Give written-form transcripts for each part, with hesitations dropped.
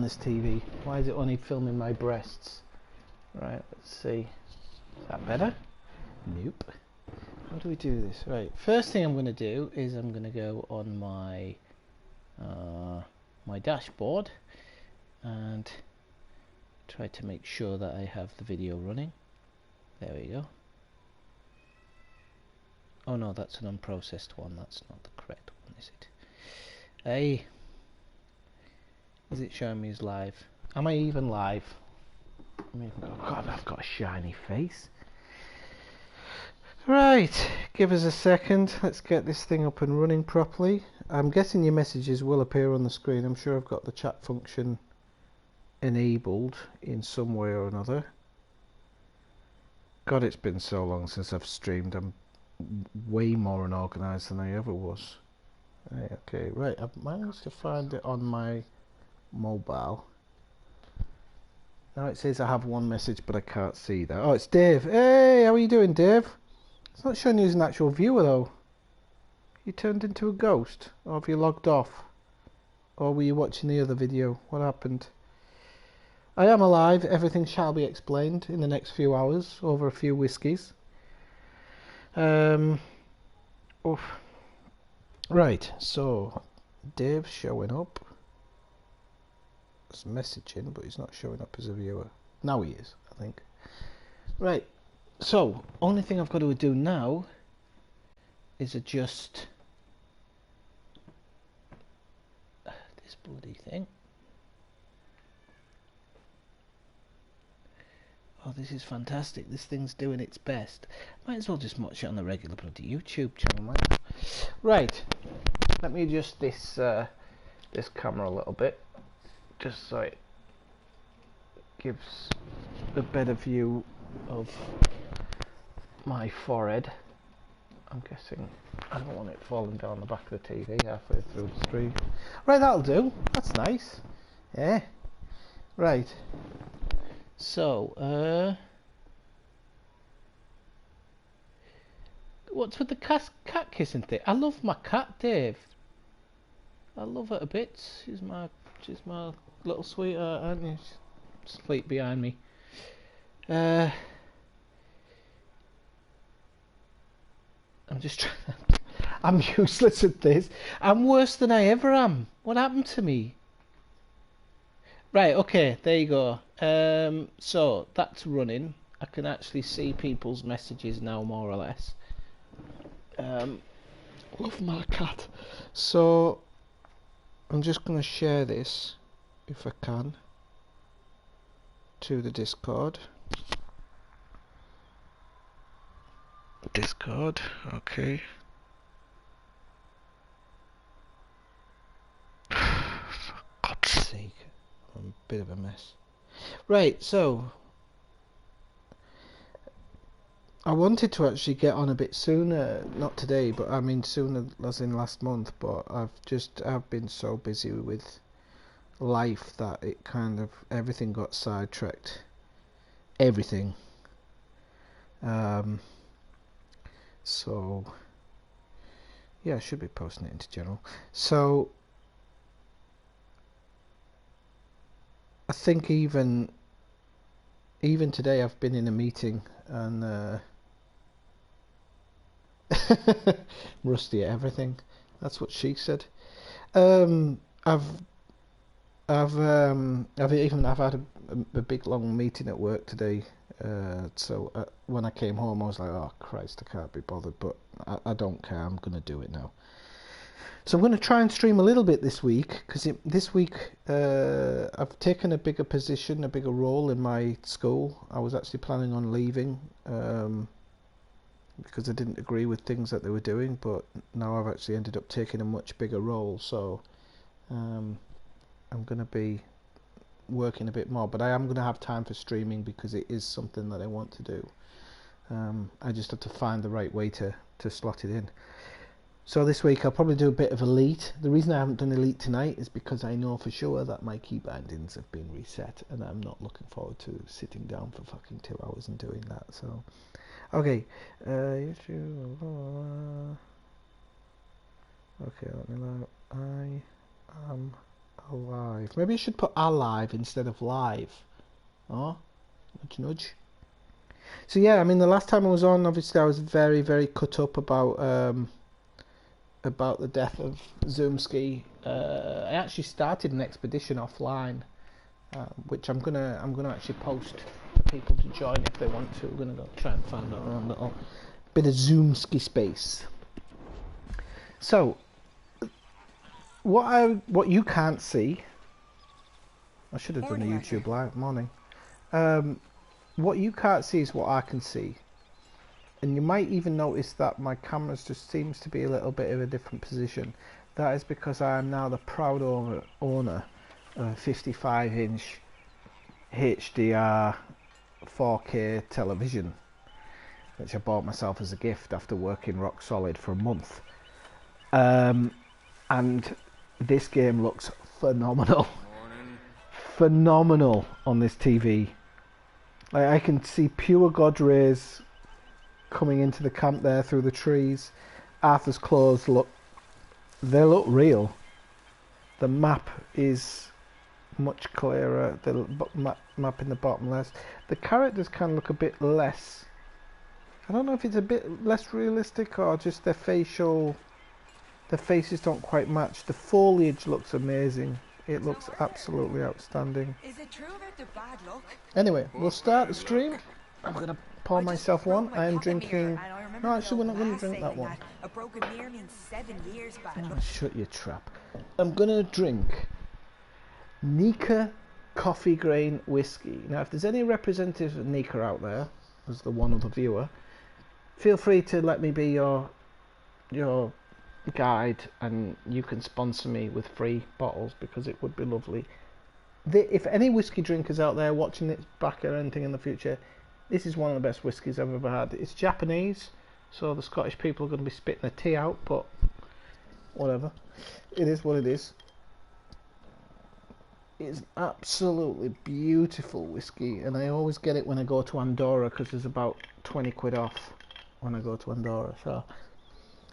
on this TV? Why is it only filming my breasts? Right, let's see. Is that better? Nope. How do we do this? Right, first thing I'm going to do is I'm going to go on my my dashboard and try to make sure that I have the video running. There we go. Oh no, that's an unprocessed one. That's not the correct one, is it? Hey, is it showing me as live? Am I even live? God, I've got a shiny face. Right, give us a second. Let's get this thing up and running properly. I'm guessing your messages will appear on the screen. I'm sure I've got the chat function enabled in some way or another. God, it's been so long since I've streamed. I'm way more unorganised than I ever was. Right, okay, right, I've managed to find it on my mobile. Now it says I have one message, but I can't see that. Oh, it's Dave. Hey, how are you doing, Dave? It's not showing you as an actual viewer, though. You turned into a ghost? Or have you logged off? Or were you watching the other video? What happened? I am alive. Everything shall be explained in the next few hours over a few whiskies. Oof. Right, so Dave's showing up as messaging, but he's not showing up as a viewer. Now he is, I think. Right, so only thing I've got to do now is adjust this bloody thing. Oh, this is fantastic. This thing's doing its best. Might as well just watch it on the regular bloody YouTube channel, man. Right, let me adjust this this camera a little bit, just so it gives a better view of my forehead. I'm guessing I don't want it falling down the back of the TV halfway through the stream. Right, that'll do. That's nice. Yeah. Right. So, what's with the cat kissing thing? I love my cat, Dave. I love her a bit. She's my little sweetheart, aren't you? She's asleep behind me. I'm just trying. I'm useless at this. I'm worse than I ever am. What happened to me? Right, okay, there you go. So that's running. I can actually see people's messages now, more or less. Love my cat. So I'm just going to share this, if I can, to the Discord. Discord, okay. For God's sake, I'm a bit of a mess. Right, so I wanted to actually get on a bit sooner, not today, but I mean sooner as in last month, but I've been so busy with life that it kind of, everything got sidetracked. Everything. So yeah, I should be posting it into general. So I think even today I've been in a meeting and rusty at everything. That's what she said. I've had a big long meeting at work today. So when I came home, I was like, oh Christ, I can't be bothered. But I don't care. I'm gonna do it now. So I'm going to try and stream a little bit this week, because this week I've taken a bigger position, a bigger role in my school. I was actually planning on leaving because I didn't agree with things that they were doing, but now I've actually ended up taking a much bigger role, so I'm going to be working a bit more, but I am going to have time for streaming because it is something that I want to do. I just have to find the right way to slot it in. So this week I'll probably do a bit of Elite. The reason I haven't done Elite tonight is because I know for sure that my key bindings have been reset, and I'm not looking forward to sitting down for fucking 2 hours and doing that. So, okay, YouTube. Okay, let me know. I am alive. Maybe I should put alive instead of live. Oh, nudge nudge. So yeah, I mean the last time I was on, obviously I was very, very cut up about the death of Zoomski. I actually started an expedition offline, which I'm gonna actually post for people to join if they want to. We're gonna go try and find our own little bit of Zoomski space. So what you can't see, I should have done a YouTube live morning. What you can't see is what I can see, and you might even notice that my camera just seems to be a little bit of a different position. That is because I am now the proud owner of a 55-inch HDR 4K television, which I bought myself as a gift after working rock solid for a month. And this game looks phenomenal. Phenomenal on this TV. Like, I can see pure God rays coming into the camp there through the trees. Arthur's clothes look real. The map is much clearer. The map in the bottom left. The characters can look a bit less. I don't know if it's a bit less realistic or just their faces don't quite match. The foliage looks amazing. It looks absolutely outstanding. Is it true about the bad luck? Anyway, we'll start the stream. I'm gonna pour myself one. I am drinking. No, actually, we're not gonna drink that one. A broken mirror means 7 years bad luck. Oh, shut your trap. I'm gonna drink Nikka coffee grain whiskey. Now, if there's any representative of Nikka out there, as the one other viewer, feel free to let me be your guide, and you can sponsor me with free bottles, because it would be lovely. If any whiskey drinkers out there watching this back or anything in the future, this is one of the best whiskies I've ever had. It's Japanese, so the Scottish people are going to be spitting their tea out, but whatever. It is what it is. It's absolutely beautiful whiskey, and I always get it when I go to Andorra, because there's about 20 quid off when I go to Andorra. So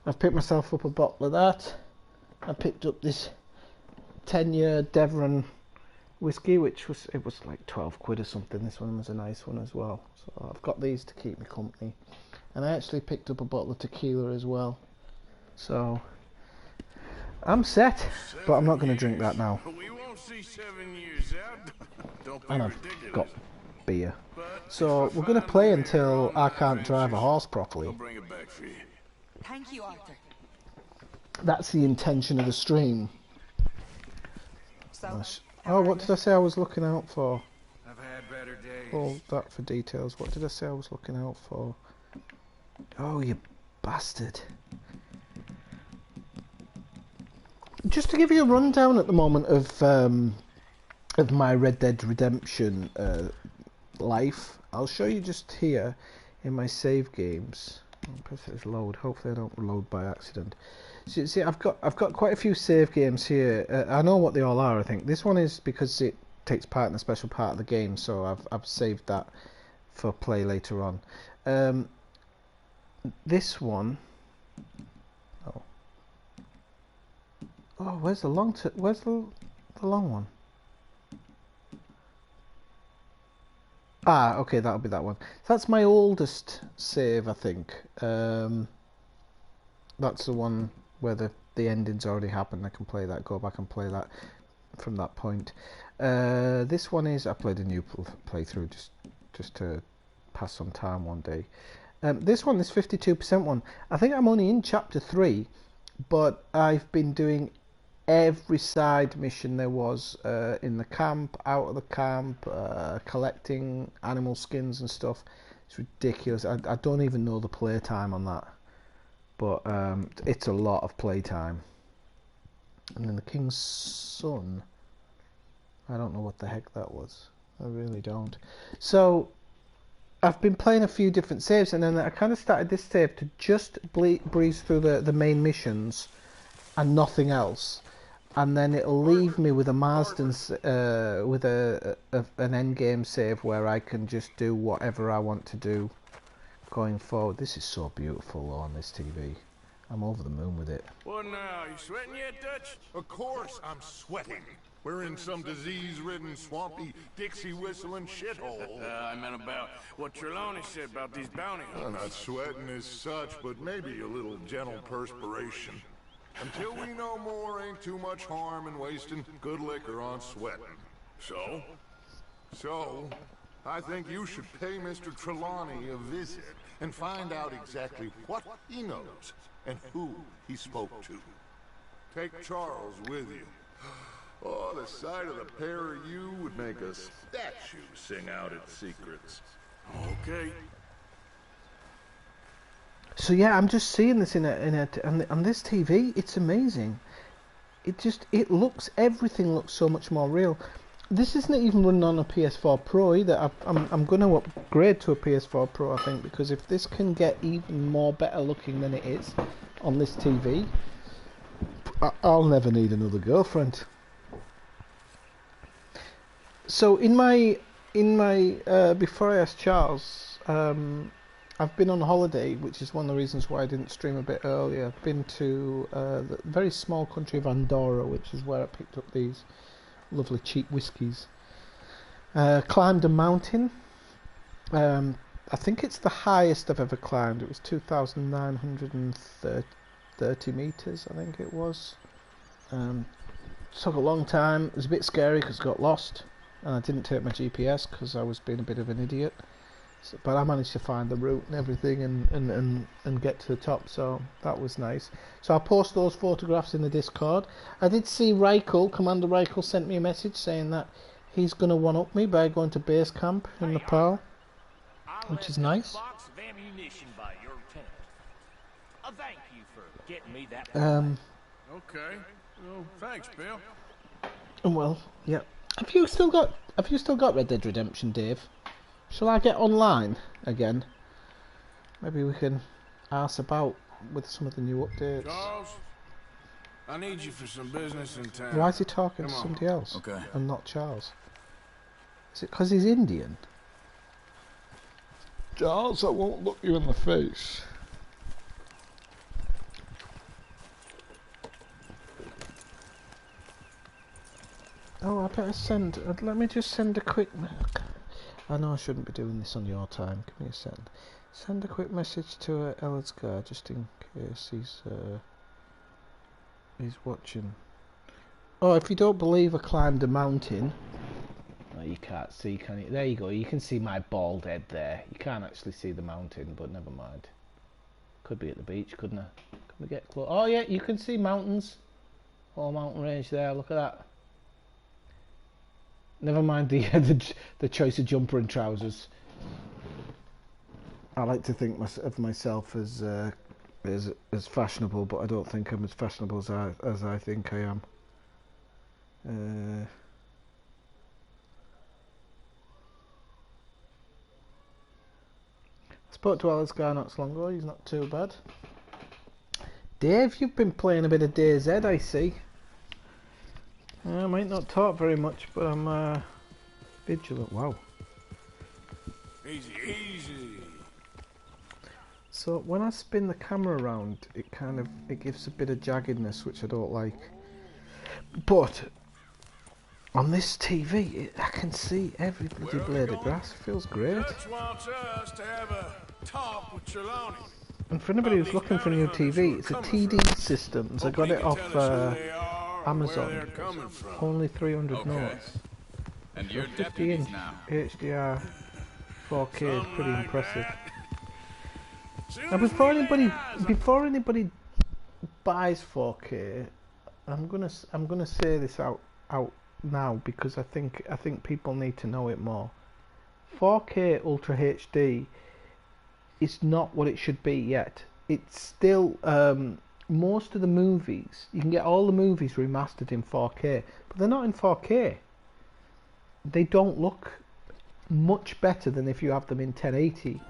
I've picked myself up a bottle of that. I picked up this 10-year Devon whiskey, which was like 12 quid or something. This one was a nice one as well. So I've got these to keep me company. And I actually picked up a bottle of tequila as well. So I'm set, but I'm not going to drink that now. We won't see 7 years out. Don't be And I've ridiculous. got beer. So we're going to play until I can't drive a horse properly. I'll bring it back for you. Thank you, Arthur. That's the intention of the stream. So, Oh, what did I say I was looking out for? I've had better days. All that for details. What did I say I was looking out for? Oh, you bastard. Just to give you a rundown at the moment of my Red Dead Redemption life, I'll show you just here in my save games. I'll press this load. Hopefully I don't load by accident. So, see, I've got quite a few save games here. I know what they all are. I think this one is because it takes part in a special part of the game, so I've saved that for play later on. This one. Oh, where's the long one? Ah, okay, that'll be that one. That's my oldest save, I think. That's the one where the ending's already happened. I can play that, go back and play that from that point. This one is, I played a new playthrough just to pass some time one day. This one is 52% one. I think I'm only in chapter 3, but I've been doing every side mission there was in the camp, out of the camp, collecting animal skins and stuff. It's ridiculous. I don't even know the playtime on that, but it's a lot of playtime. And then the King's Son, I don't know what the heck that was. I really don't. So I've been playing a few different saves, and then I kind of started this save to just breeze through the main missions and nothing else. And then it'll leave me with a Marsden, with an end game save where I can just do whatever I want to do going forward. This is so beautiful on this TV. I'm over the moon with it. What now? You sweating yet, Dutch? Of course I'm sweating. We're in some disease-ridden, swampy, Dixie-whistling shithole. I meant about what Trelawney said about these bounty I'm hunters. not sweating as such, but maybe a little gentle perspiration. Until we know more, ain't too much harm in wasting good liquor on sweating. So, I think you should pay Mr. Trelawney a visit and find out exactly what he knows and who he spoke to. Take Charles with you. Oh, the sight of the pair of you would make a statue sing out its secrets. Okay. So yeah, I'm just seeing this on this TV. It's amazing. Everything looks so much more real. This isn't even running on a PS4 Pro either. I'm going to upgrade to a PS4 Pro, I think, because if this can get even more better looking than it is on this TV, I'll never need another girlfriend. So in my before I asked Charles, I've been on holiday, which is one of the reasons why I didn't stream a bit earlier. I've been to the very small country of Andorra, which is where I picked up these lovely cheap whiskies. Climbed a mountain. I think it's the highest I've ever climbed. It was 2,930 meters, I think it was. Took a long time. It was a bit scary because I got lost, and I didn't take my GPS because I was being a bit of an idiot. So, but I managed to find the route and everything and get to the top, so that was nice. So I'll post those photographs in the Discord. I did see Reichel, Commander Reichel sent me a message saying that he's going to one-up me by going to base camp in Nepal, which is nice. Okay. Well, thanks, Bill. Well, yeah. Have you still got Red Dead Redemption, Dave? Shall I get online again? Maybe we can arse about with some of the new updates. Charles, I need you for some business in town. Why is he talking Come to on. somebody else Okay. and not Charles? Is it because he's Indian? Charles, I won't look you in the face. Oh, I better send. Let me just send a quick. I know I shouldn't be doing this on your time. Give me a second. Send a quick message to Elazgar just in case he's watching. Oh, if you don't believe I climbed a mountain. Oh, you can't see, can you? There you go. You can see my bald head there. You can't actually see the mountain, but never mind. Could be at the beach, couldn't I? Can we get close? Oh yeah, you can see mountains. Whole mountain range there. Look at that. Never mind the choice of jumper and trousers. I like to think of myself as fashionable, but I don't think I'm as fashionable as I think I am. I spoke to Elazgar not so long ago. He's not too bad. Dave, you've been playing a bit of DayZ, I see. I might not talk very much, but I'm vigilant. Wow. Easy, easy. So when I spin the camera around, it gives a bit of jaggedness, which I don't like. But on this TV, I can see every bloody blade of grass. It feels great. Dutch wants us to have a talk with Trelawney. And for anybody who's looking for a new TV, it's a TD Systems. I got it off Amazon. Only 300 notes. And So you're 50 deputies inch now. HDR 4K is pretty impressive. Soon Now as before anybody buys 4K, I'm gonna say this out now because I think people need to know it more. 4K Ultra HD is not what it should be yet. It's still most of the movies, you can get all the movies remastered in 4K, but they're not in 4K. They don't look much better than if you have them in 1080.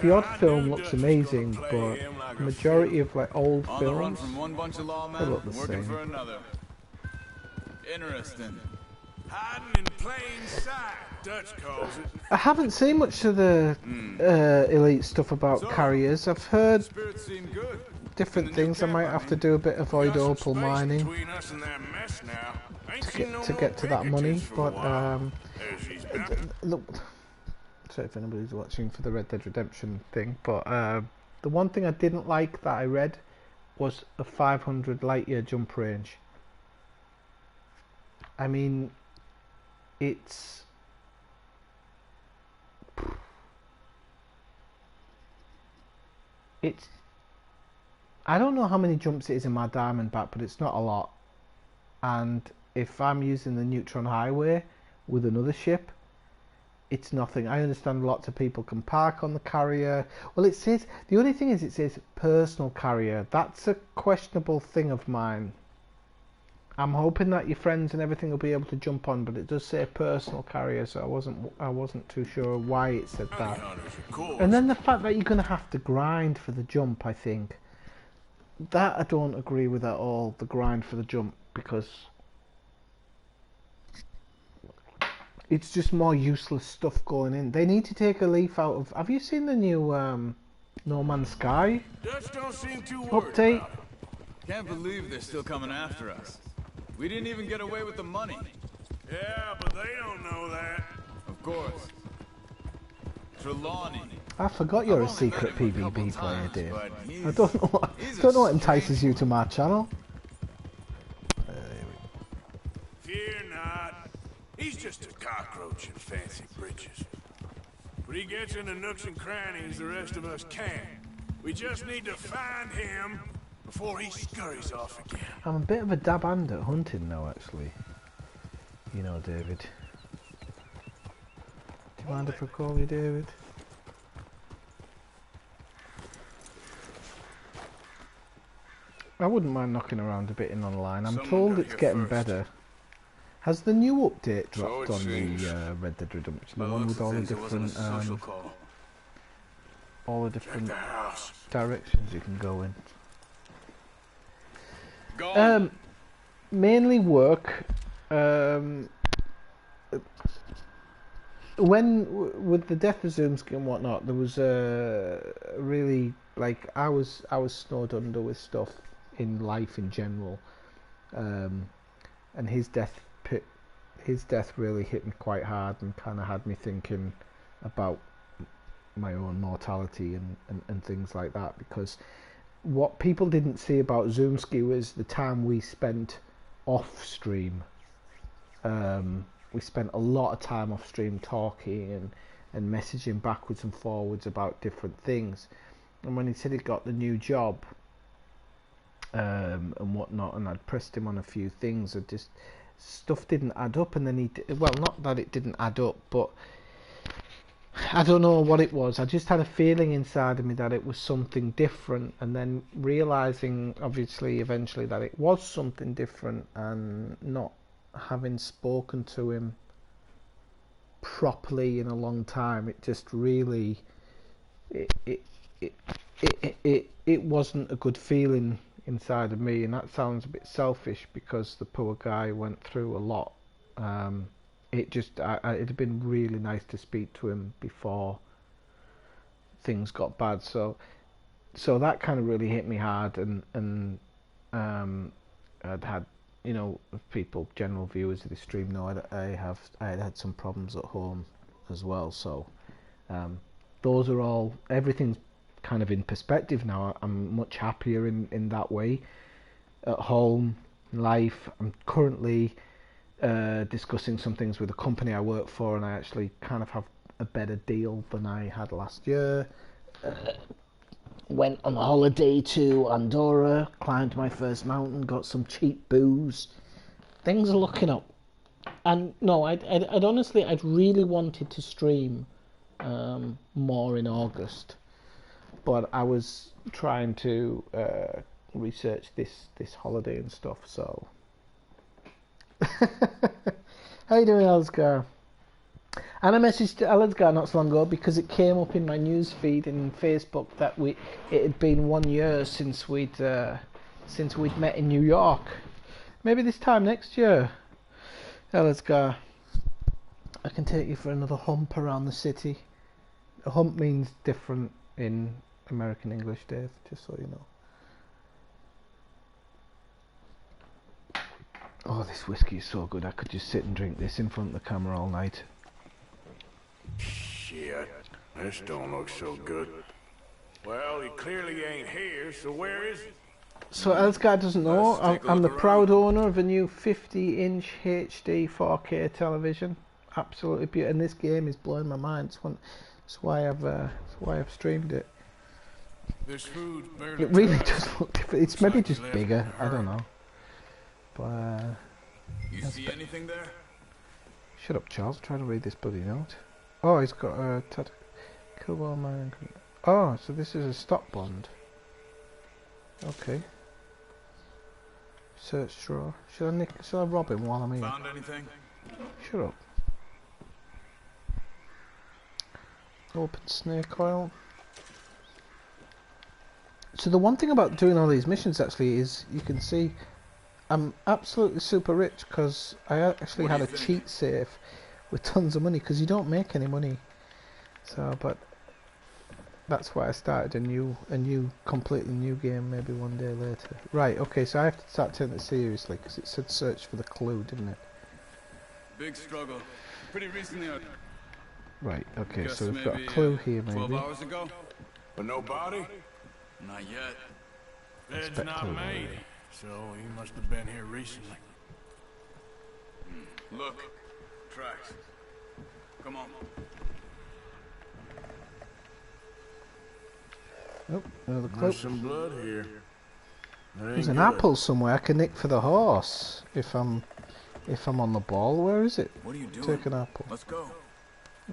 The odd film looks amazing, but the majority of like old On the run films, from one bunch of they lawmen, look the working same. for another. Interesting. hiding in plain sight, Dutch calls it. I haven't seen much of the Elite stuff about carriers. I've heard Spirits seem good. different In the new things. I camp, might have to do a bit of We void got some opal space mining between us and that mess now. Ain't to seen no to more get to that money. Pinkertons for a But while. There she's back. look, sorry if anybody's watching for the Red Dead Redemption thing, but the one thing I didn't like that I read was a 500 light year jump range. I mean, it's I don't know how many jumps it is in my Diamondback, but it's not a lot. And if I'm using the Neutron Highway with another ship, it's nothing. I understand lots of people can park on the carrier. Well, it says, the only thing is it says personal carrier. That's a questionable thing of mine. I'm hoping that your friends and everything will be able to jump on, but it does say personal carrier, so I wasn't too sure why it said that. And then the fact that you're going to have to grind for the jump, I think. That I don't agree with at all, the grind for the jump, because it's just more useless stuff going in. They need to take a leaf out of... Have you seen the new No Man's Sky Dutch don't seem too worried update? about it. Can't believe they're still coming after us. We didn't even get away with the money. Yeah, but they don't know that. Of course. Trelawney. I forgot you're a I've only secret met him a couple PvP player, times, Dave. but I don't know what entices you to my channel. Fear not. He's just a cockroach in fancy breeches. But he gets into nooks and crannies the rest of us can't. We just need to find him before he scurries off again. I'm a bit of a dab hand at hunting now, actually. You know, David. Do you mind if I call you David? I wouldn't mind knocking around a bit in online. I'm Someone told got it's here getting first. better. Has the new update So dropped it on seems. the Red Dead Redemption? By The the one looks with of all the things, it wasn't a different social call. all the Check different the house. directions you can go in. Go. Mainly work. With the death of Zoomski and whatnot, there was really, like, I was snowed under with stuff in life in general, and his death really hit me quite hard and kind of had me thinking about my own mortality and things like that, because what people didn't see about Zoomski was the time we spent off stream. We spent a lot of time off stream talking and messaging backwards and forwards about different things. And when he said he got the new job and whatnot, and I'd pressed him on a few things, stuff didn't add up. And then well, not that it didn't add up, but I don't know what it was. I just had a feeling inside of me that it was something different, and then realizing, obviously, eventually, that it was something different, and not having spoken to him properly in a long time, it just really it wasn't a good feeling inside of me. And that sounds a bit selfish, because the poor guy went through a lot. It'd have been really nice to speak to him before things got bad. So that kind of really hit me hard, and I'd had, you know, people, general viewers of the stream know I had some problems at home as well. So those are all, everything's kind of in perspective now. I'm much happier in that way. At home, life, I'm currently discussing some things with the company I work for, and I actually kind of have a better deal than I had last year. Went on a holiday to Andorra, climbed my first mountain, got some cheap booze. Things are looking up. And no, I'd honestly, I'd really wanted to stream more in August, but I was trying to research this holiday and stuff. So how you doing, Elsgar? And I messaged Elsgar not so long ago, because it came up in my news feed in Facebook that it had been 1 year since we'd met in New York. Maybe this time next year, Elsgar, I can take you for another hump around the city. A hump means different in American English, Dave, just so you know. Oh, this whiskey is so good. I could just sit and drink this in front of the camera all night. Shit, this don't look so good. Well, he clearly ain't here, so where is he? So, as guy doesn't know, Let's take a I'm the look proud owner of a new 50-inch HD 4K television. Absolutely beautiful, and this game is blowing my mind. That's why I've streamed it. This food's barely It really touched. does look different. It's maybe like just left bigger. in a I don't hurry. know. But You see anything there? shut up, Charles. Try to read this bloody note. Oh, he's got a kill while man. Oh, so this is a stop bond. Okay. Search drawer. Should I rob him while I'm here? Found anything? Shut up. Open snake oil. So the one thing about doing all these missions actually is you can see I'm absolutely super rich because I actually What do had you a think? cheat save with tons of money because you don't make any money. So, but that's why I started a new completely new game maybe one day later. Right, okay, so I have to start taking it seriously because it said search for the clue, didn't it? Big struggle. Pretty recently. Right, okay, Guess so we've got a maybe, clue here 12 maybe. hours ago? But no body? Not yet. Bed's Expect not clue. made, so he must have been here recently. Look. Tracks. Come on. Oh, another clue. There's some blood here. That There's ain't an good. apple somewhere I can nick for the horse if I'm on the ball. Where is it? What are you doing? Take an apple. Let's go.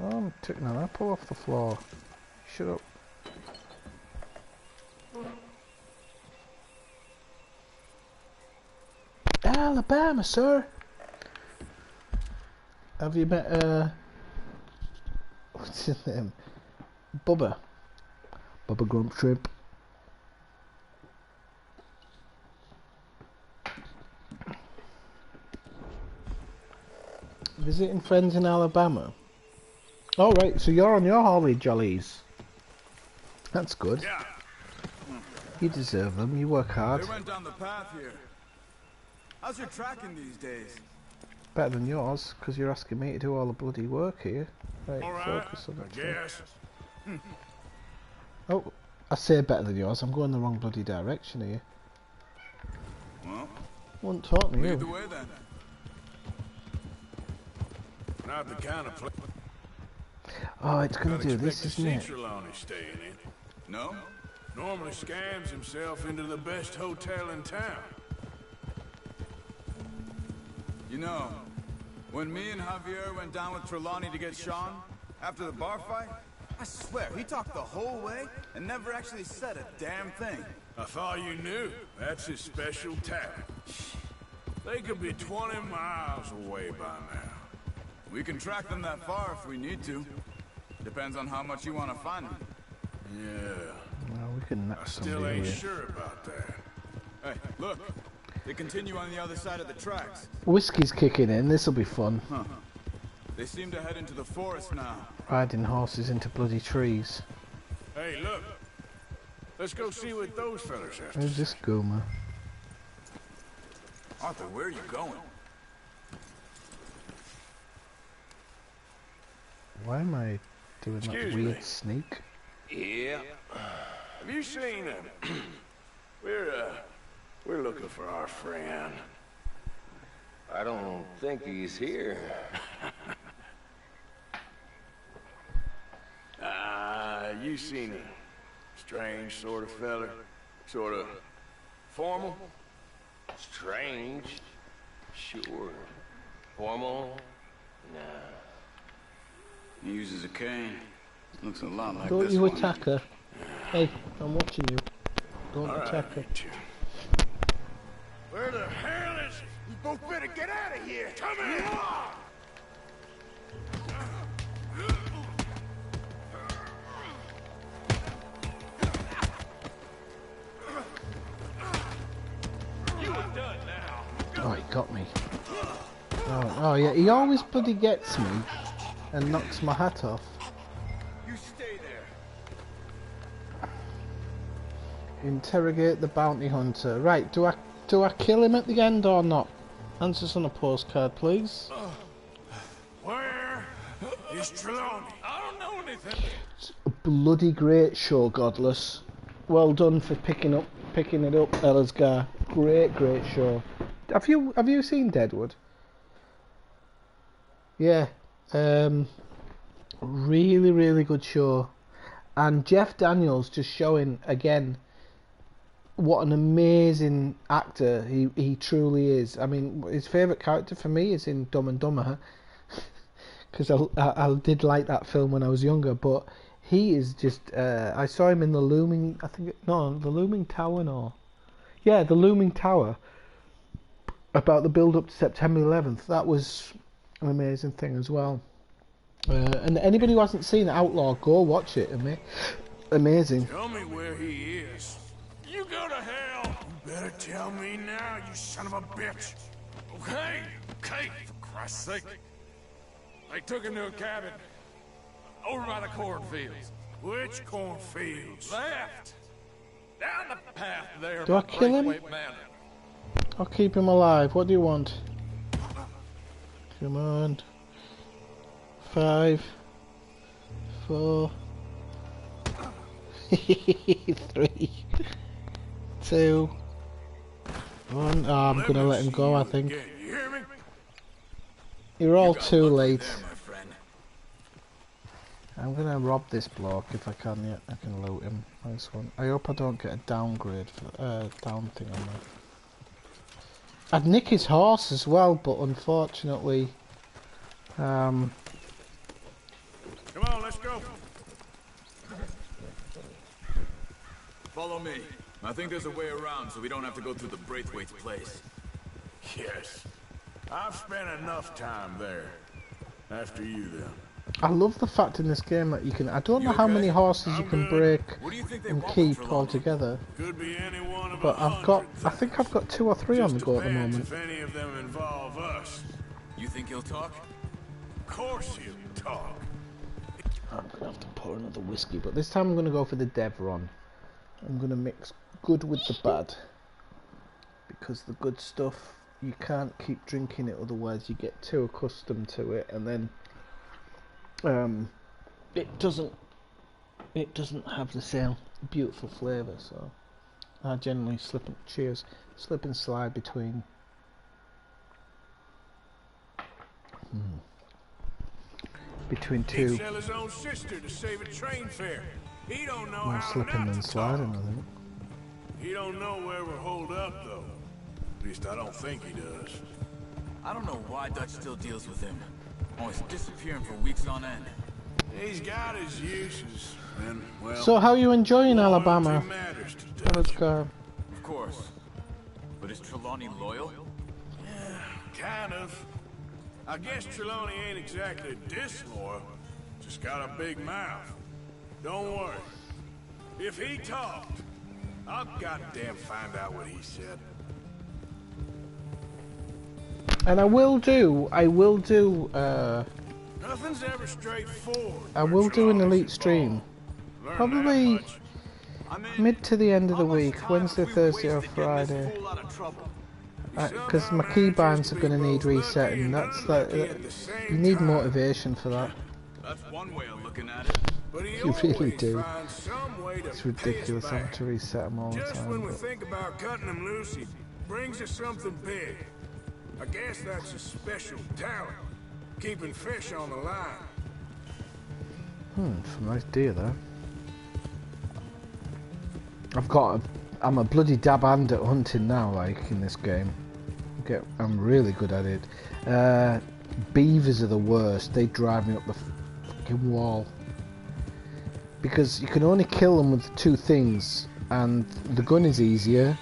Oh, I'm taking an apple off the floor. Shut up. Alabama, sir. Have you met what's his name? Bubba. Bubba Grump Shrimp. Visiting friends in Alabama. Oh right, so you're on your holly jollies. That's good. Yeah, You deserve them. You work hard. They went down the path here. How's your tracking these days? Better than yours, because you're asking me to do all the bloody work here. Right, all right, focus on I that. guess. Oh, I say better than yours. I'm going the wrong bloody direction here. Well, Won't talk to lead the you. way then. Not the kind of place Oh, it's gonna I'd do expect this, to isn't see it? Trelawney staying in. No? Normally scams himself into the best hotel in town. You know, when me and Javier went down with Trelawney to get Sean, after the bar fight, I swear, he talked the whole way and never actually said a damn thing. I thought you knew. That's his special talent. They could be 20 miles away by now. We can track them that far if we need to. Depends on how much you want to find them. Yeah, No, we can I knock still somebody ain't here. sure about that. Hey, look. They continue on the other side of the tracks. Whiskey's kicking in. This'll be fun. They seem to head into the forest now. Riding horses into bloody trees. Hey, look. Let's go see what those fellas have to Who's say. this goomer? Arthur, where are you going? Why am I doing that Excuse weird me. sneak? Yeah. Have you seen him? We're looking for our friend. I don't think he's here. You seen him. Strange sort of feller. Sort of formal. Strange? Sure. Formal? Nah. He uses a cane. Looks a lot like Don't this you one. attack her. Hey, I'm watching you. Don't All attack her. right, you. Where the hell is he? You both better get out of here. Come here. Oh, he got me. Oh yeah, he always bloody gets me and knocks my hat off. You stay there. Interrogate the bounty hunter. Right, do I kill him at the end or not? Answer us on a postcard, please. Where is Trelawney? I don't know anything. It's a bloody great show, Godless. Well done for picking it up, Ellersgar. Great show. Have you seen Deadwood? Yeah. Really good show. And Jeff Daniels just showing again what an amazing actor he truly is. I mean, his favourite character for me is in Dumb and Dumber, because I did like that film when I was younger. But he is just. I saw him in The Looming. The Looming Tower. The Looming Tower. About the build up to September 11th. That was an amazing thing as well. And anybody who hasn't seen Outlaw, go watch it. Amazing. Tell me where he is. You go to hell. You better tell me now, you son of a bitch. Okay, for Christ's sake. They took him to a cabin over by the cornfields. Which cornfields? Left. Down the path there. Do I kill him? I'll keep him alive. What do you want? Come on. 5, 4, 3, 2, 1. Oh, I'm gonna let him go, I think. You hear me? You're all too late. There, my friend. I'm gonna rob this bloke if I can. Yeah, I can loot him. Nice one. I hope I don't get a downgrade for down thing on that. I'd nick his horse as well, but unfortunately, Come on, let's go. Follow me. I think there's a way around so we don't have to go through the Braithwaite's place. Yes. I've spent enough time there. After you, then. I love the fact in this game that you can. I don't know You how okay? many horses you I'm can good. break What do you think they and want keep from all Trelawney? together. Could be any one of But I've got. I think I've got 2 or 3 on the Just go at the depends moment. if any of them involve us. You think he'll talk? Of course he'll talk. I'm gonna have to pour another whiskey, but this time I'm gonna go for the Devron. I'm gonna mix good with the bad, because the good stuff you can't keep drinking it, otherwise you get too accustomed to it, and then it doesn't have the same beautiful flavour. So I generally slip and slide between. Between He'd two. sell his own sister to save a train fare. He don't know More how slipping not than to sliding, talk. I think. He don't know where we're holed up, though. At least I don't think he does. I don't know why Dutch still deals with him. Always disappearing for weeks on end. He's got his uses, and, well... So how are you enjoying loyalty Alabama? matters to Dutch. Let's go. Of course. But is Trelawney loyal? Kind of. I guess Trelawney ain't exactly disloyal. Just got a big mouth. Don't worry. If he talked, I'll goddamn find out what he said. And I will do Nothing's ever straightforward. I where will do an Trelawney's elite stream. involved. Learn Probably that much. I mean, mid to the end of the how much week, time Wednesday, have we Thursday or wasted getting this Friday. fool out of trouble? Because Somehow my keybinds managed are to going to be need both lucky resetting. and That's unlucky like at the same you need time. motivation for that. That's one way of looking at it. But he You really always do. finds some way to It's pay us ridiculous. I back. have to reset them all the Just when time. we But think about cutting him loose, he brings us something big. I guess that's a special talent. Keeping fish on the line. some nice deer there. I'm a bloody dab hand at hunting now, like in this game. I'm really good at it. Beavers are the worst. They drive me up the fucking wall. Because you can only kill them with 2 things, and the gun is easier,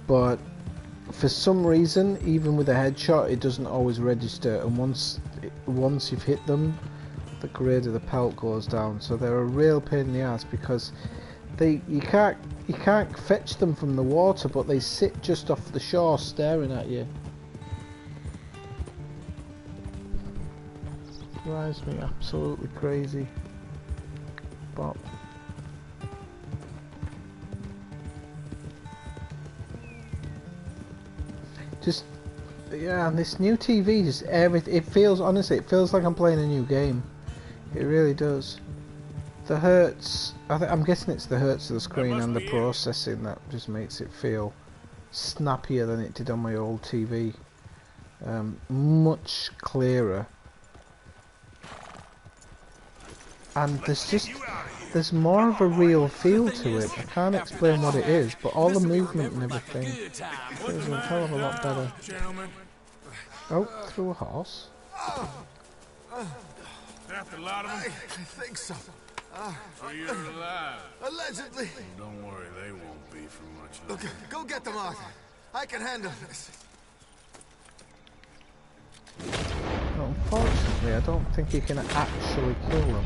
but for some reason, even with a headshot, it doesn't always register, and once you've hit them, the grade of the pelt goes down. So they're a real pain in the ass, because you can't fetch them from the water, but they sit just off the shore staring at you. Drives me absolutely crazy. But Yeah, and this new TV just it feels, honestly, it feels like I'm playing a new game. It really does. The hertz, I'm guessing it's the hertz of the screen and the processing that just makes it feel snappier than it did on my old TV. Much clearer. And there's more of a real feel to it. I can't explain what it is, but all the movement and everything feels a hell of a lot better. Oh, through a horse. After a lot of them? I think so. So you're alive. Allegedly. Don't worry, they won't be for much longer. Okay, go get them, Arthur. I can handle this. Unfortunately, I don't think you can actually kill them.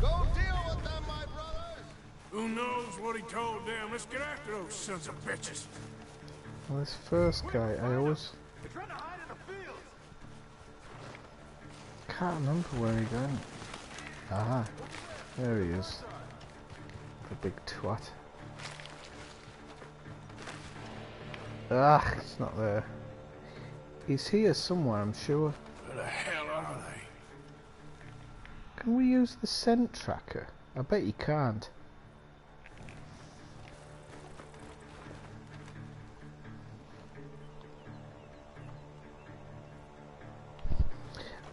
Go deal with them, my brothers! Who knows what he told them? Let's get after those sons of bitches. Well, this first guy, I always can't remember where he went. Aha, there he is. The big twat. Ah, he's not there. He's here somewhere, I'm sure. Where the hell are they? Can we use the scent tracker? I bet you can't.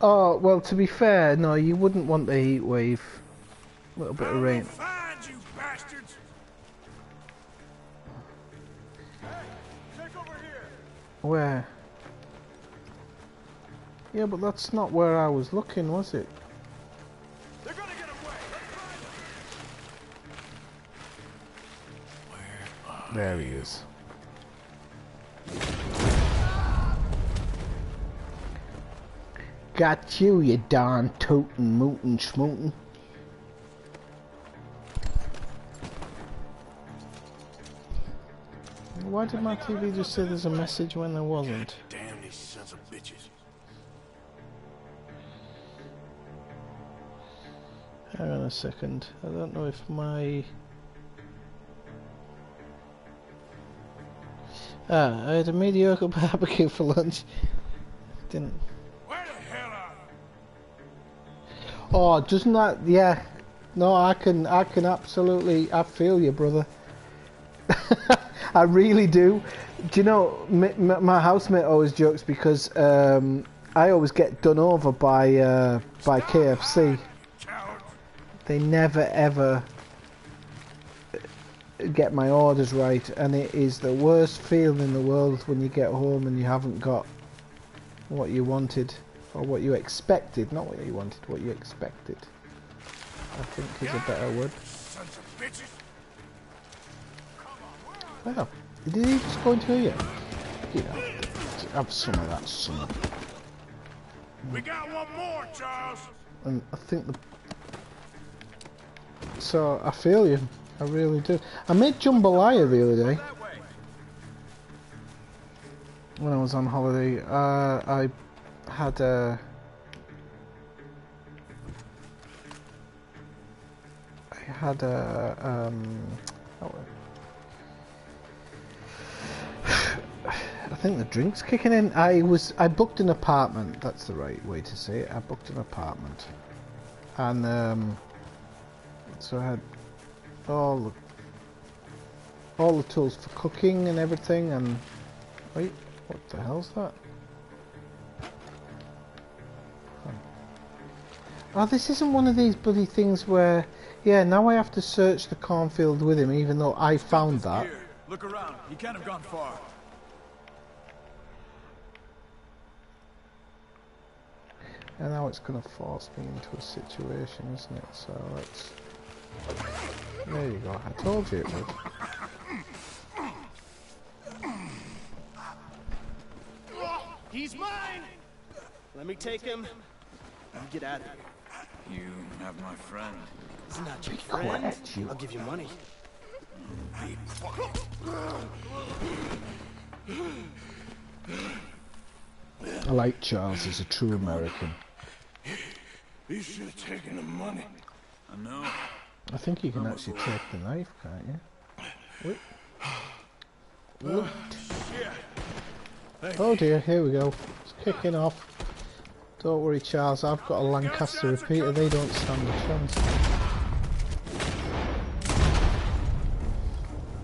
Oh, well, to be fair, no, you wouldn't want the heat wave. A little bit of rain. Find you bastards! Where? Yeah, but that's not where I was looking, was it? They're gonna get away. There he is. Got you, you darn tootin' mootin' schmootin'. Why did my TV just say there's a message when there wasn't? Damn these sons of bitches. Hang on a second. I don't know if my... I had a mediocre barbecue for lunch. Didn't... Where the hell are they? Oh, doesn't that... Yeah. No, I can absolutely... I feel you, brother. I really do. Do you know, my housemate always jokes because I always get done over by KFC. They never ever get my orders right, and it is the worst feeling in the world when you get home and you haven't got what you wanted, or what you expected, not what you wanted, what you expected, I think is a better word. Sons of bitches. Well, did he just go into here? You know, have some of that, son. We got one more, Charles. And I think the... So, I feel you. I really do. I made jambalaya the other day. When I was on holiday. I had a... I think the drink's kicking in. I booked an apartment. That's the right way to say it. I booked an apartment, and so I had all the tools for cooking and everything. And wait, what the hell's that? Oh, this isn't one of these bloody things where, yeah, now I have to search the cornfield with him, even though I found that. Here, look around. He can't have gone far. And now it's going to force me into a situation, isn't it? So let's... There you go. I told you it would. He's mine! Let me take him and get out of here. You have my friend. He's not your friend. Quiet, you. I'll give you money. I like Charles as a true American. You should have taken the money. I know. I think you can actually take the knife, can't you? Wait. What? Oh dear, here we go. It's kicking off. Don't worry, Charles, I've got a Lancaster repeater, they don't stand a chance.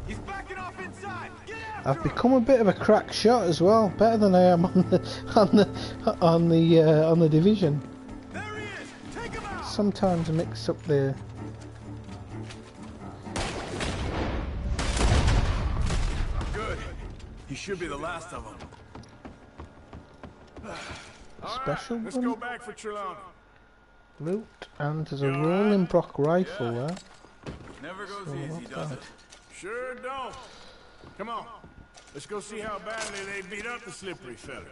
He's backing off inside. Get after I've him! become a bit of a crack shot as well, better than I am on the Division. There he is. Take him out. Sometimes I mix up the Good. He should be the last of them. special Let's one. go back for Trelawney. Loot, and there's a rolling Brock rifle there. Never goes So easy, not does bad. it? Sure don't. Come on. Let's go see how badly they beat up the slippery fella.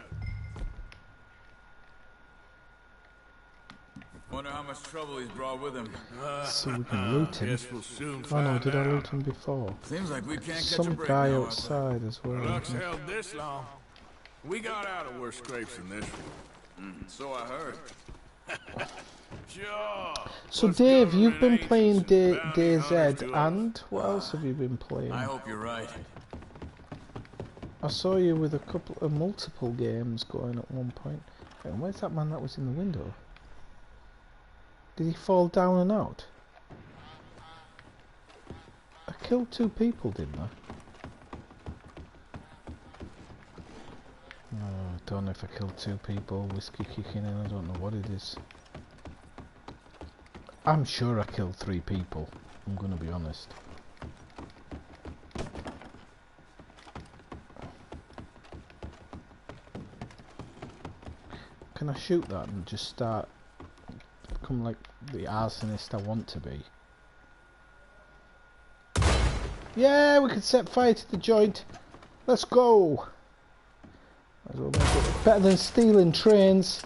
Wonder how much trouble he's brought with him. So we can loot him. Guess we'll soon Oh find no, did I out. loot him before? Seems like we can't catch a Some break guy now, outside as well. Luck's held this long. We got out of worse scrapes than this one. So I heard. Sure. So What's Dave, you've been government playing agents and bounty DayZ, hunters do us? and what else have you been playing? I hope you're right. I saw you with a couple of multiple games going at one point. And where's that man that was in the window? Did he fall down and out? I killed 2 people, didn't I? Oh, I don't know if I killed 2 people, whiskey kicking in, I don't know what it is. I'm sure I killed 3 people, I'm gonna be honest. Can I shoot that and just start become like the arsonist I want to be? Yeah, we can set fire to the joint. Let's go. Might as well make it better than stealing trains.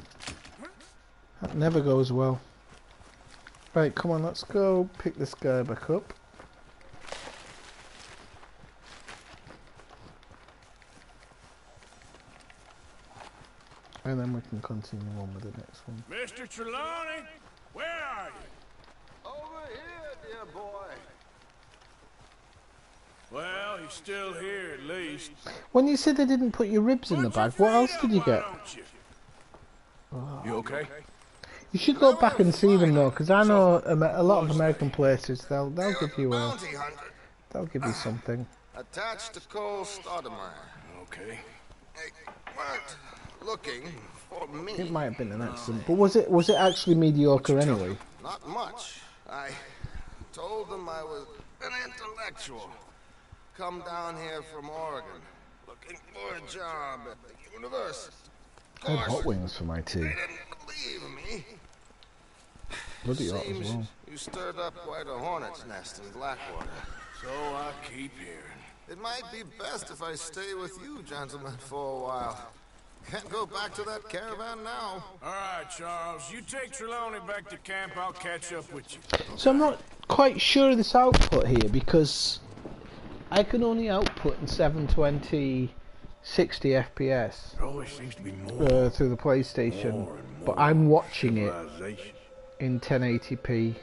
That never goes well. Right, come on, let's go pick this guy back up. And then we can continue on with the next one. Mr. Trelawney, where are you? Over here, dear boy. Well, he's still here at least. When you said they didn't put your ribs in the Put your bag, what else feet did you up, get? why don't you? You okay? You should go back and see them though, because I know a lot of American places they'll give you a Bounty hunter. they'll give you something. Attached to Cole Stoudemire. Okay. They weren't looking for me. It might have been an accident, but was it actually mediocre anyway? Not much. I told them I was an intellectual. Come down here from Oregon, looking for a job at the university. I had hot wings for my tea. They didn't believe me. Bloody hot as Seems well. you stirred up quite a hornet's nest in Blackwater. So I keep hearing. It might be best if I stay with you, gentlemen, for a while. Can't go back to that caravan now. All right, Charles. You take Trelawney back to camp. I'll catch up with you. So I'm not quite sure of this output here because I can only output in 720 60 FPS There always seems to be more. through the PlayStation, More and but more I'm watching it civilization. in 1080p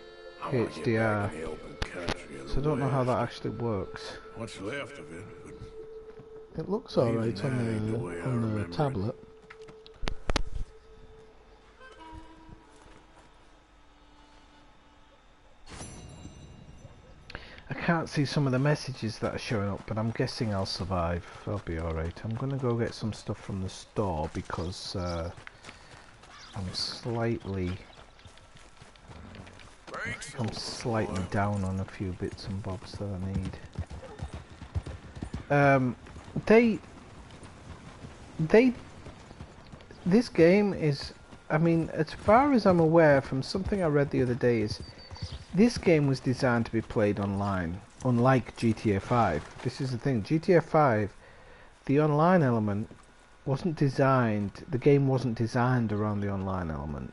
I wanna get back HDR. in the open country of So I the don't know how that West. actually works. What's left of it, but It looks Even alright that ain't the way I on remember the it. tablet. I can't see some of the messages that are showing up, but I'm guessing I'll survive. I'll be alright. I'm gonna go get some stuff from the store because I'm slightly down on a few bits and bobs that I need. This game is, I mean, as far as I'm aware from something I read the other day, is this game was designed to be played online, unlike GTA 5. This is the thing, GTA 5, the online element wasn't designed, the game wasn't designed around the online element.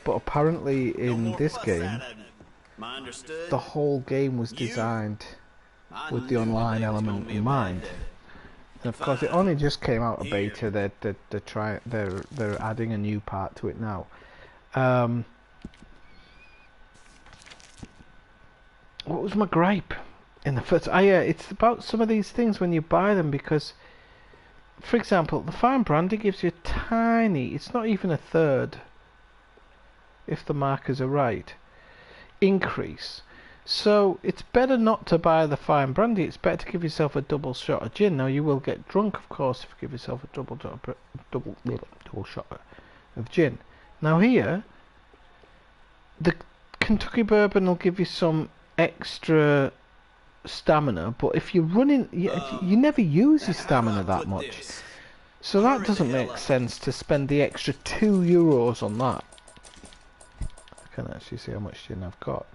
But apparently in this game, the whole game was designed with the online element in mind. And of course, it only just came out of beta. They're adding a new part to it now. What was my gripe in the first? Yeah, it's about some of these things when you buy them, because for example, the fine brandy gives you a tiny, it's not even a third, if the markers are right, increase. So it's better not to buy the fine brandy. It's better to give yourself a double shot of gin. Now you will get drunk, of course, if you give yourself a double shot of gin. Now here, the Kentucky bourbon will give you some extra stamina, but if you're running, you never use your stamina that much. So that doesn't make sense to spend the extra €2 on that. I can actually see how much gin I've got.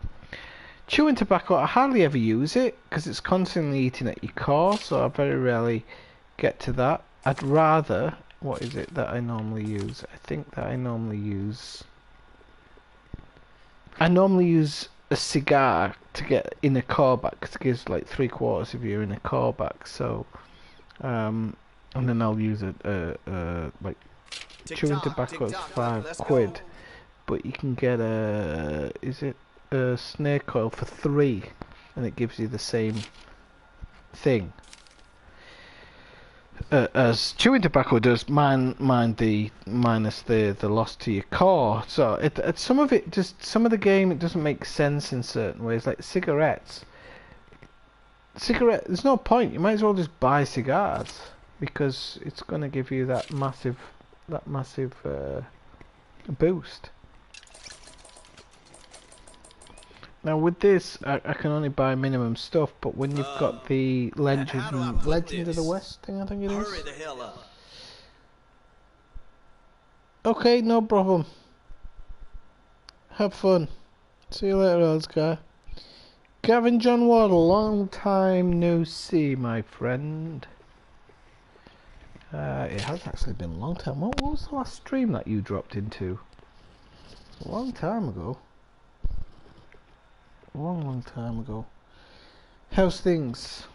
Chewing tobacco, I hardly ever use it because it's constantly eating at your core, so I very rarely get to that. I'd rather, what is it that I normally use? I think that I normally use a cigar to get inner core back, because it gives like 3/4 of your inner core back. So, and then I'll use like chewing tobacco is £5, but you can get a snake oil for 3, and it gives you the same thing as chewing tobacco does, minus the loss to your core. So some of the game, it doesn't make sense in certain ways. Like cigarettes, there's no point. You might as well just buy cigars, because it's going to give you that massive boost. Now with this, I can only buy minimum stuff, but when you've got the Legend of the West thing, I think it is. Hurry the hell up. Okay, no problem. Have fun. See you later, old guy. Gavin John Waddle, long time no see, my friend. It has actually been a long time. What was the last stream that you dropped into? A long time ago. Long time ago. How's things?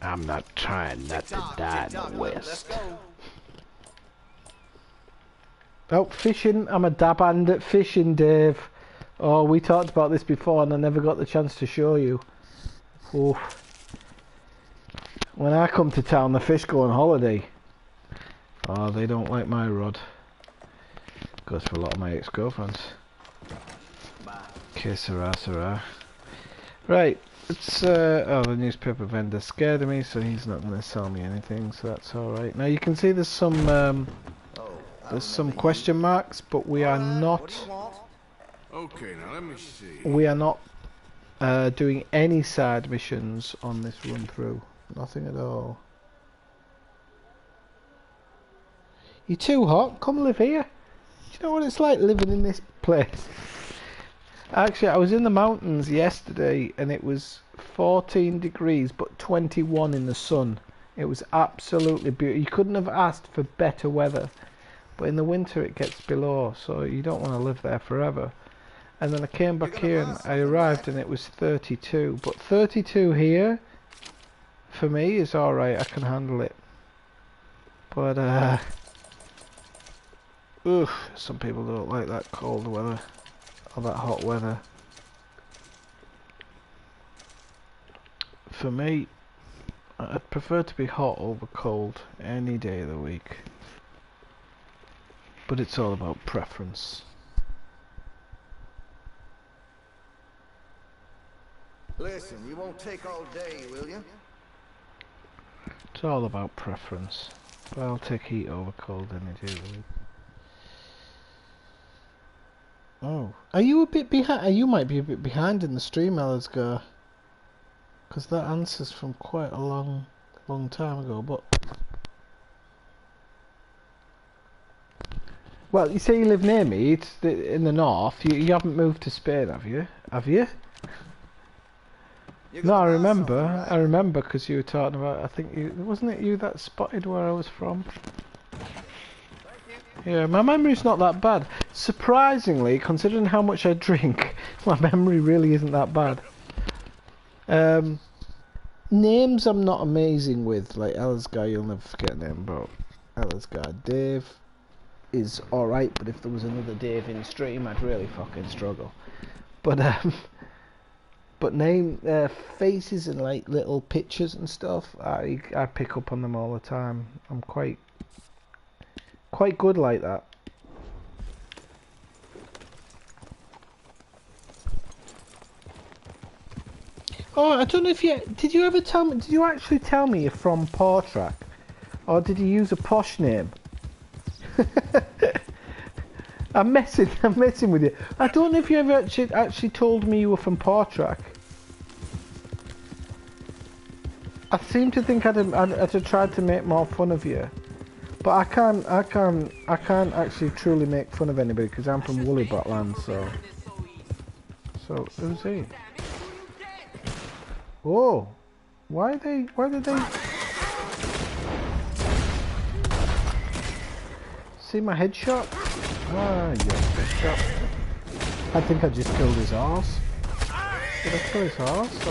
I'm not trying not to die in the West. Oh, fishing. I'm a dab hand at fishing, Dave. Oh, we talked about this before and I never got the chance to show you. Oh. When I come to town, the fish go on holiday. Oh, they don't like my rod. Goes for a lot of my ex-girlfriends. Okay, Sarah. Right, it's oh, the newspaper vendor scared of me, so he's not going to sell me anything, so that's alright. Now you can see there's some question marks, but we are not. Okay, now let me see. We are not doing any side missions on this run through. Nothing at all. You're too hot. Come live here. Do you know what it's like living in this place? Actually, I was in the mountains yesterday and it was 14 degrees but 21 in the sun. It was absolutely beautiful. You couldn't have asked for better weather. But in the winter it gets below, so you don't want to live there forever. And then I came back here and I arrived and it was 32. But 32 here, for me, is alright. I can handle it. But, ugh, some people don't like that cold weather or that hot weather. For me, I'd prefer to be hot over cold any day of the week. But it's all about preference. Listen, you won't take all day, will you? It's all about preference. But I'll take heat over cold any day of the week. Oh, are you a bit behind? You might be a bit behind in the stream, Ellersgar, because that answer's from quite a long time ago. But well, you say you live near me. It's in the north. You haven't moved to Spain, have you? Have you? No, I remember. Right? I remember because you were talking about. I think wasn't it you that spotted where I was from? Yeah, my memory's not that bad. Surprisingly, considering how much I drink, my memory really isn't that bad. Names I'm not amazing with, like Ellersgar, you'll never forget a name, bro. Ellersgar. Dave is alright, but if there was another Dave in stream, I'd really fucking struggle. But, But name faces and like little pictures and stuff, I pick up on them all the time. I'm quite good like that. Oh, I don't know if you did. You ever tell me? Did you actually tell me you're from Portrack, or did you use a posh name? I'm messing with you. I don't know if you ever actually told me you were from Portrack. I seem to think I'd have tried to make more fun of you, but I can't actually truly make fun of anybody because I'm from Woolly Botland. So who's he? Oh, why did they see my headshot? Ah, yes, headshot. I think I just killed his horse. Did I kill his horse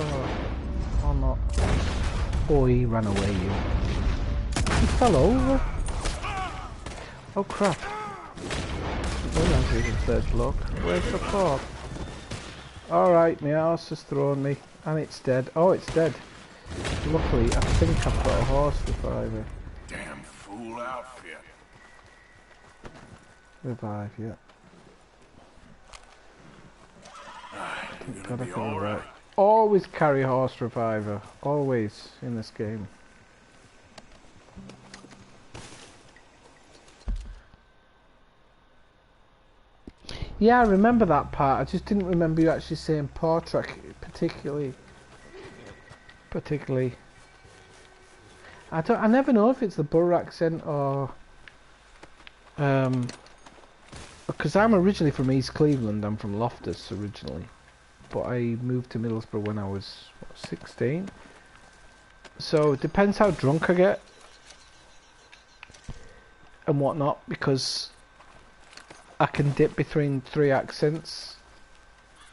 or not? Oh, he ran away, you. He fell over. Oh crap. That's even third look. Where's the fourth? Alright, my horse has thrown me. And it's dead. Oh, it's dead. Luckily, I think I've got a horse reviver. Damn fool outfit. Revive, yeah. You're gonna be alright. Always carry horse reviver. Always in this game. Yeah, I remember that part. I just didn't remember you actually saying Portrack particularly. I never know if it's the Borough accent or because I'm originally from East Cleveland. I'm from Loftus originally, but I moved to Middlesbrough when I was 16. So it depends how drunk I get and whatnot, because I can dip between 3 accents.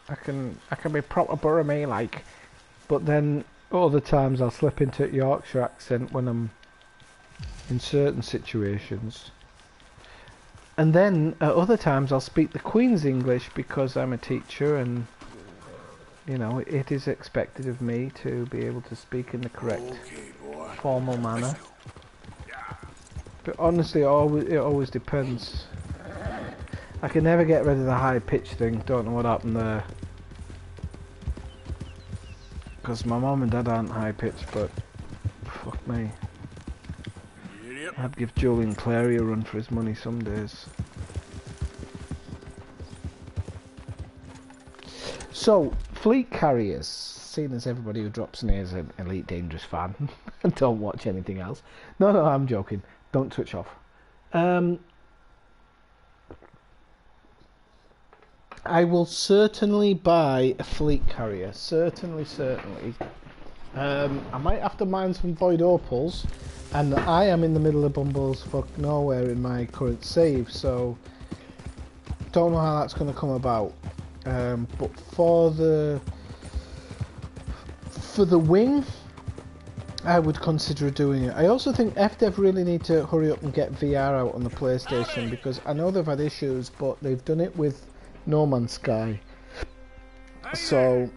I can be proper Borough me like, but then other times I'll slip into a Yorkshire accent when I'm in certain situations. And then at other times I'll speak the Queen's English because I'm a teacher and, you know, it is expected of me to be able to speak in the correct formal manner. But honestly, it always depends. I can never get rid of the high pitch thing. Don't know what happened there. Because my mum and dad aren't high pitched, but fuck me. I'd give Julian Clary a run for his money some days. So, fleet carriers, seeing as everybody who drops in here is an Elite Dangerous fan and don't watch anything else. No, I'm joking. Don't switch off. I will certainly buy a fleet carrier. Certainly. I might have to mine some void opals, and I am in the middle of Bumble's fuck nowhere in my current save, so don't know how that's going to come about. But for the wing, I would consider doing it. I also think FDev really need to hurry up and get VR out on the PlayStation, because I know they've had issues, but they've done it with No Man's Sky, so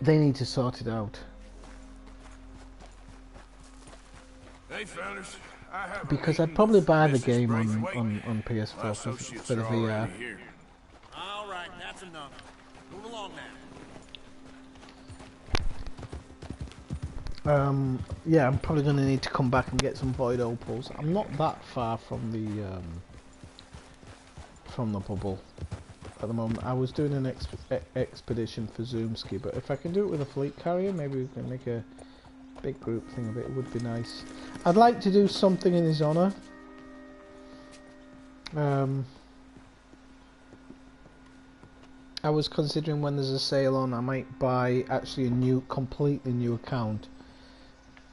they need to sort it out. Hey fellas, I have because I'd probably buy the game on PS4 for the VR. All right, that's enough. Move along now. Yeah, I'm probably going to need to come back and get some void opals. I'm not that far from the bubble at the moment. I was doing an expedition for Zoomski, but if I can do it with a fleet carrier, maybe we can make a big group thing of it. It would be nice. I'd like to do something in his honour. I was considering when there's a sale on, I might buy actually a completely new account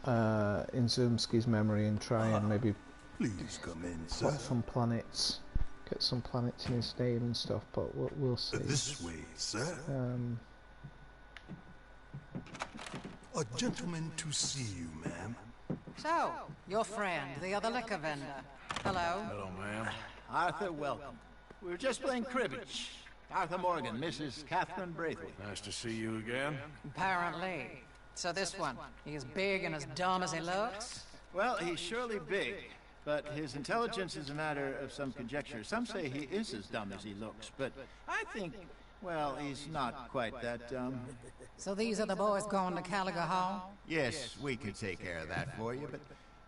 in Zoomski's memory and try and maybe put some planets. Get some planets in his name and stuff, but we'll see. This way, sir. A gentleman to see you, ma'am. So, your friend, the other liquor vendor. Hello. Hello, ma'am. Arthur, welcome. We were just playing cribbage. Arthur Morgan, Mrs. Catherine Braithwaite. Nice to see you again. Apparently. So this one, he is big and as dumb as he looks? Well, he's surely big, but his intelligence is a matter of some conjecture. Some say he is as dumb as he looks, but I think, well, he's not quite that dumb. So these are the boys going to Caliga Hall? Yes, we could take care of that for you, but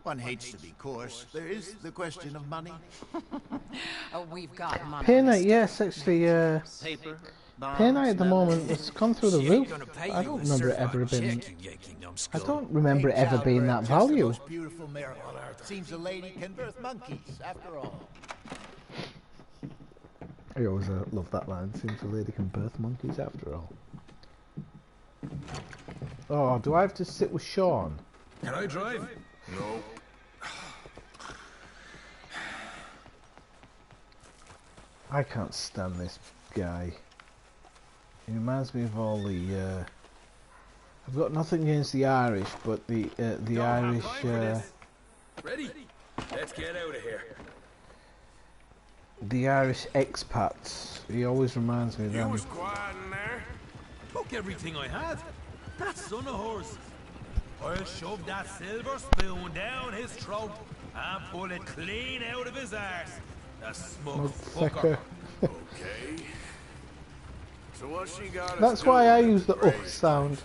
one hates to be coarse. There is the question of money. Oh, we've got money. Peanut, yes, actually, Paper. Peanut at the moment, it's gone through the roof. I don't remember it ever being. I don't remember it ever being that value. Beautiful miracle. Seems a lady can birth monkeys, after all. I always love that line. Seems a lady can birth monkeys after all. Oh, do I have to sit with Sean? Can I drive? No. I can't stand this guy. He reminds me of all the. I've got nothing against the Irish, but the Irish. Ready? Let's get out of here. The Irish expats. He always reminds me of them. You was quiet in there. Took everything I had. That son of hers. I'll shove that silver spoon down his throat and pull it clean out of his arse. The smug fucker. Okay. So what she got? That's why I use the sound.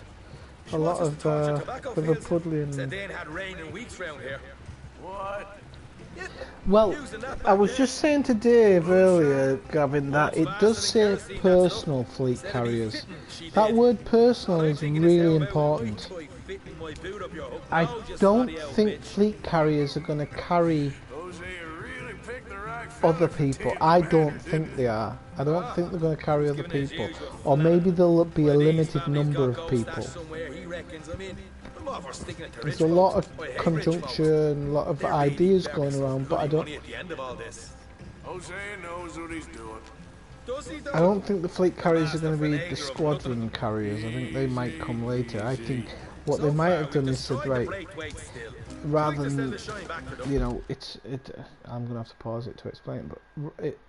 A lot of Liverpudlian. Said they ain't had rain in weeks round here. What? Well, I was just saying to Dave earlier, Gavin, that it does say personal fleet carriers. That word personal is really important. I don't think fleet carriers are going to carry other people. I don't think they are. I don't think they're going to carry other people. Or maybe there'll be a limited number of people. There's a lot of conjunction, a lot of ideas going around, but I don't think the fleet carriers are going to be the squadron carriers. I think they might come later. I think what they might have done is said, right, rather than, you know, I'm going to have to pause it to explain, but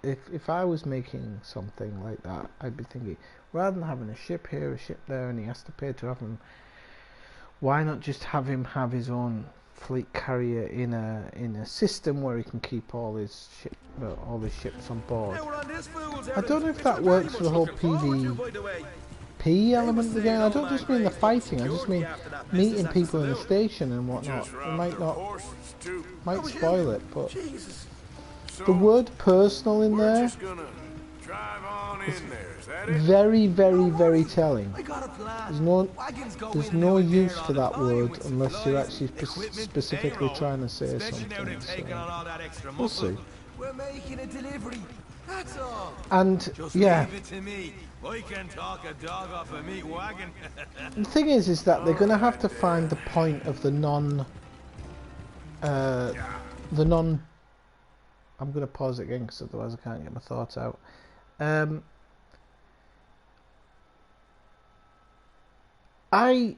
if I was making something like that, I'd be thinking, rather than having a ship here, a ship there, and he has to pay to have them, why not just have him have his own fleet carrier in a system where he can keep all his ships on board? I don't know if that works for the whole PvP element of the game. I don't just mean the fighting. I just mean meeting people in the station and whatnot. It might spoil it, but the word personal in there is very, very, very telling. There's no use for that word unless you're actually specifically trying to say something. So we'll see. We're making a delivery. That's all. And yeah, leave it to me. I can talk a dog off a meat wagon. the thing is that they're going to have to find the point of the non. I'm going to pause it again because otherwise I can't get my thoughts out. I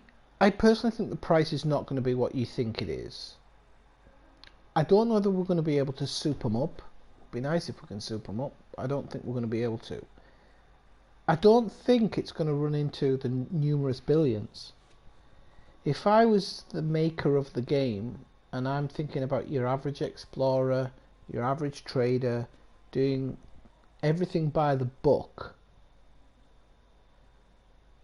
personally think the price is not going to be what you think it is. I don't know whether we're going to be able to soup them up. It'd be nice if we can soup them up. I don't think we're going to be able to. I don't think it's going to run into the numerous billions. If I was the maker of the game and I'm thinking about your average explorer, your average trader, doing everything by the book,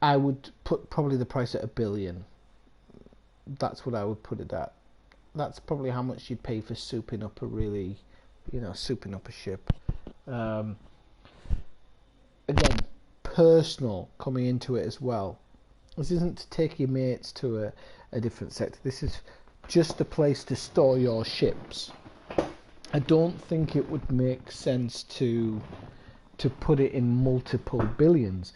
I would put probably the price at $1 billion. That's what I would put it at. That's probably how much you'd pay for souping up a really, souping up a ship. Again, personal coming into it as well. This isn't to take your mates to a different sector. This is just a place to store your ships. I don't think it would make sense to put it in multiple billions.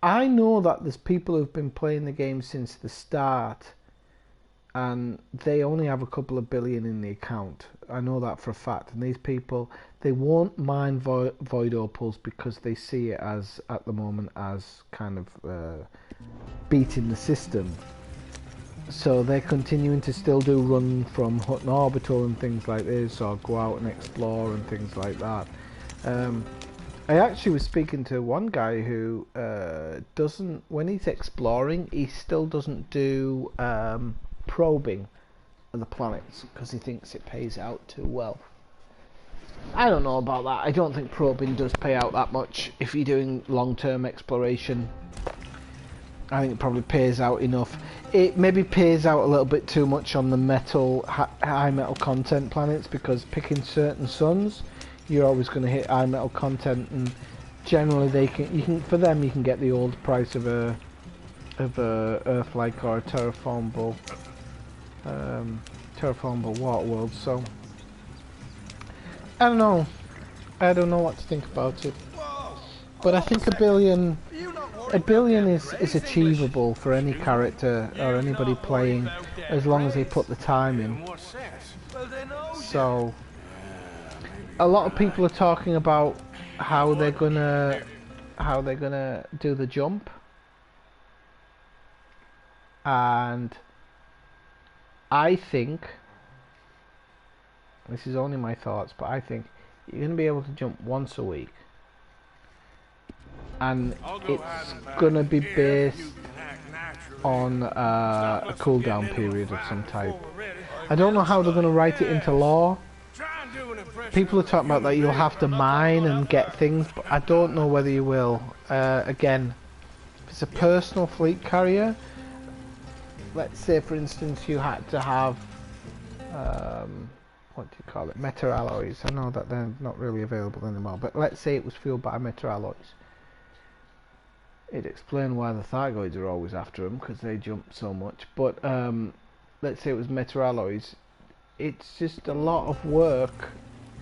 I know that there's people who've been playing the game since the start and they only have a couple of billion in the account. I know that for a fact. And these people, they won't mind void opals because they see it as, at the moment, as kind of beating the system. So they're continuing to still do run from Hutton Orbital and things like this, or go out and explore and things like that. I actually was speaking to one guy who doesn't, when he's exploring, he still doesn't do probing of the planets because he thinks it pays out too well. I don't know about that. I don't think probing does pay out that much if you're doing long-term exploration. I think it probably pays out enough. It maybe pays out a little bit too much on the high metal content planets, because picking certain suns, you're always going to hit high metal content, and generally you can get the old price of a Earth-like or a terraformable water world. So I don't know what to think about it, but I think a billion is achievable for any character or anybody playing, as long as they put the time in. So a lot of people are talking about how they're gonna do the jump, and I think, this is only my thoughts, but I think you're going to be able to jump once a week, and it's going to be based on a cooldown period of some type. I don't know how they're going to write it into law. People are talking about that you'll have to mine and get things, but I don't know whether you will. Again, if it's a personal fleet carrier, let's say for instance you had to have what do you call it, meta alloys. I know that they're not really available anymore, but let's say it was fueled by meta alloys. It'd explain why the Thargoids are always after them, because they jump so much. But let's say it was meta alloys. It's just a lot of work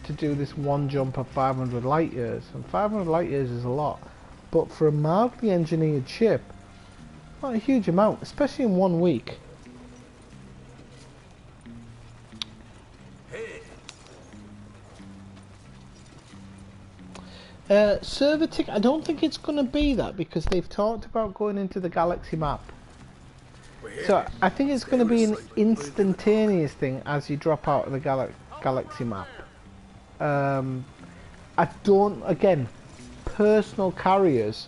to do this one jump of 500 light years, and 500 light years is a lot, but for a mildly engineered ship, not a huge amount, especially in 1 week. Server tick, I don't think it's going to be that, because they've talked about going into the galaxy map. So I think it's going to be an instantaneous thing as you drop out of the galaxy map. I don't, again, personal carriers,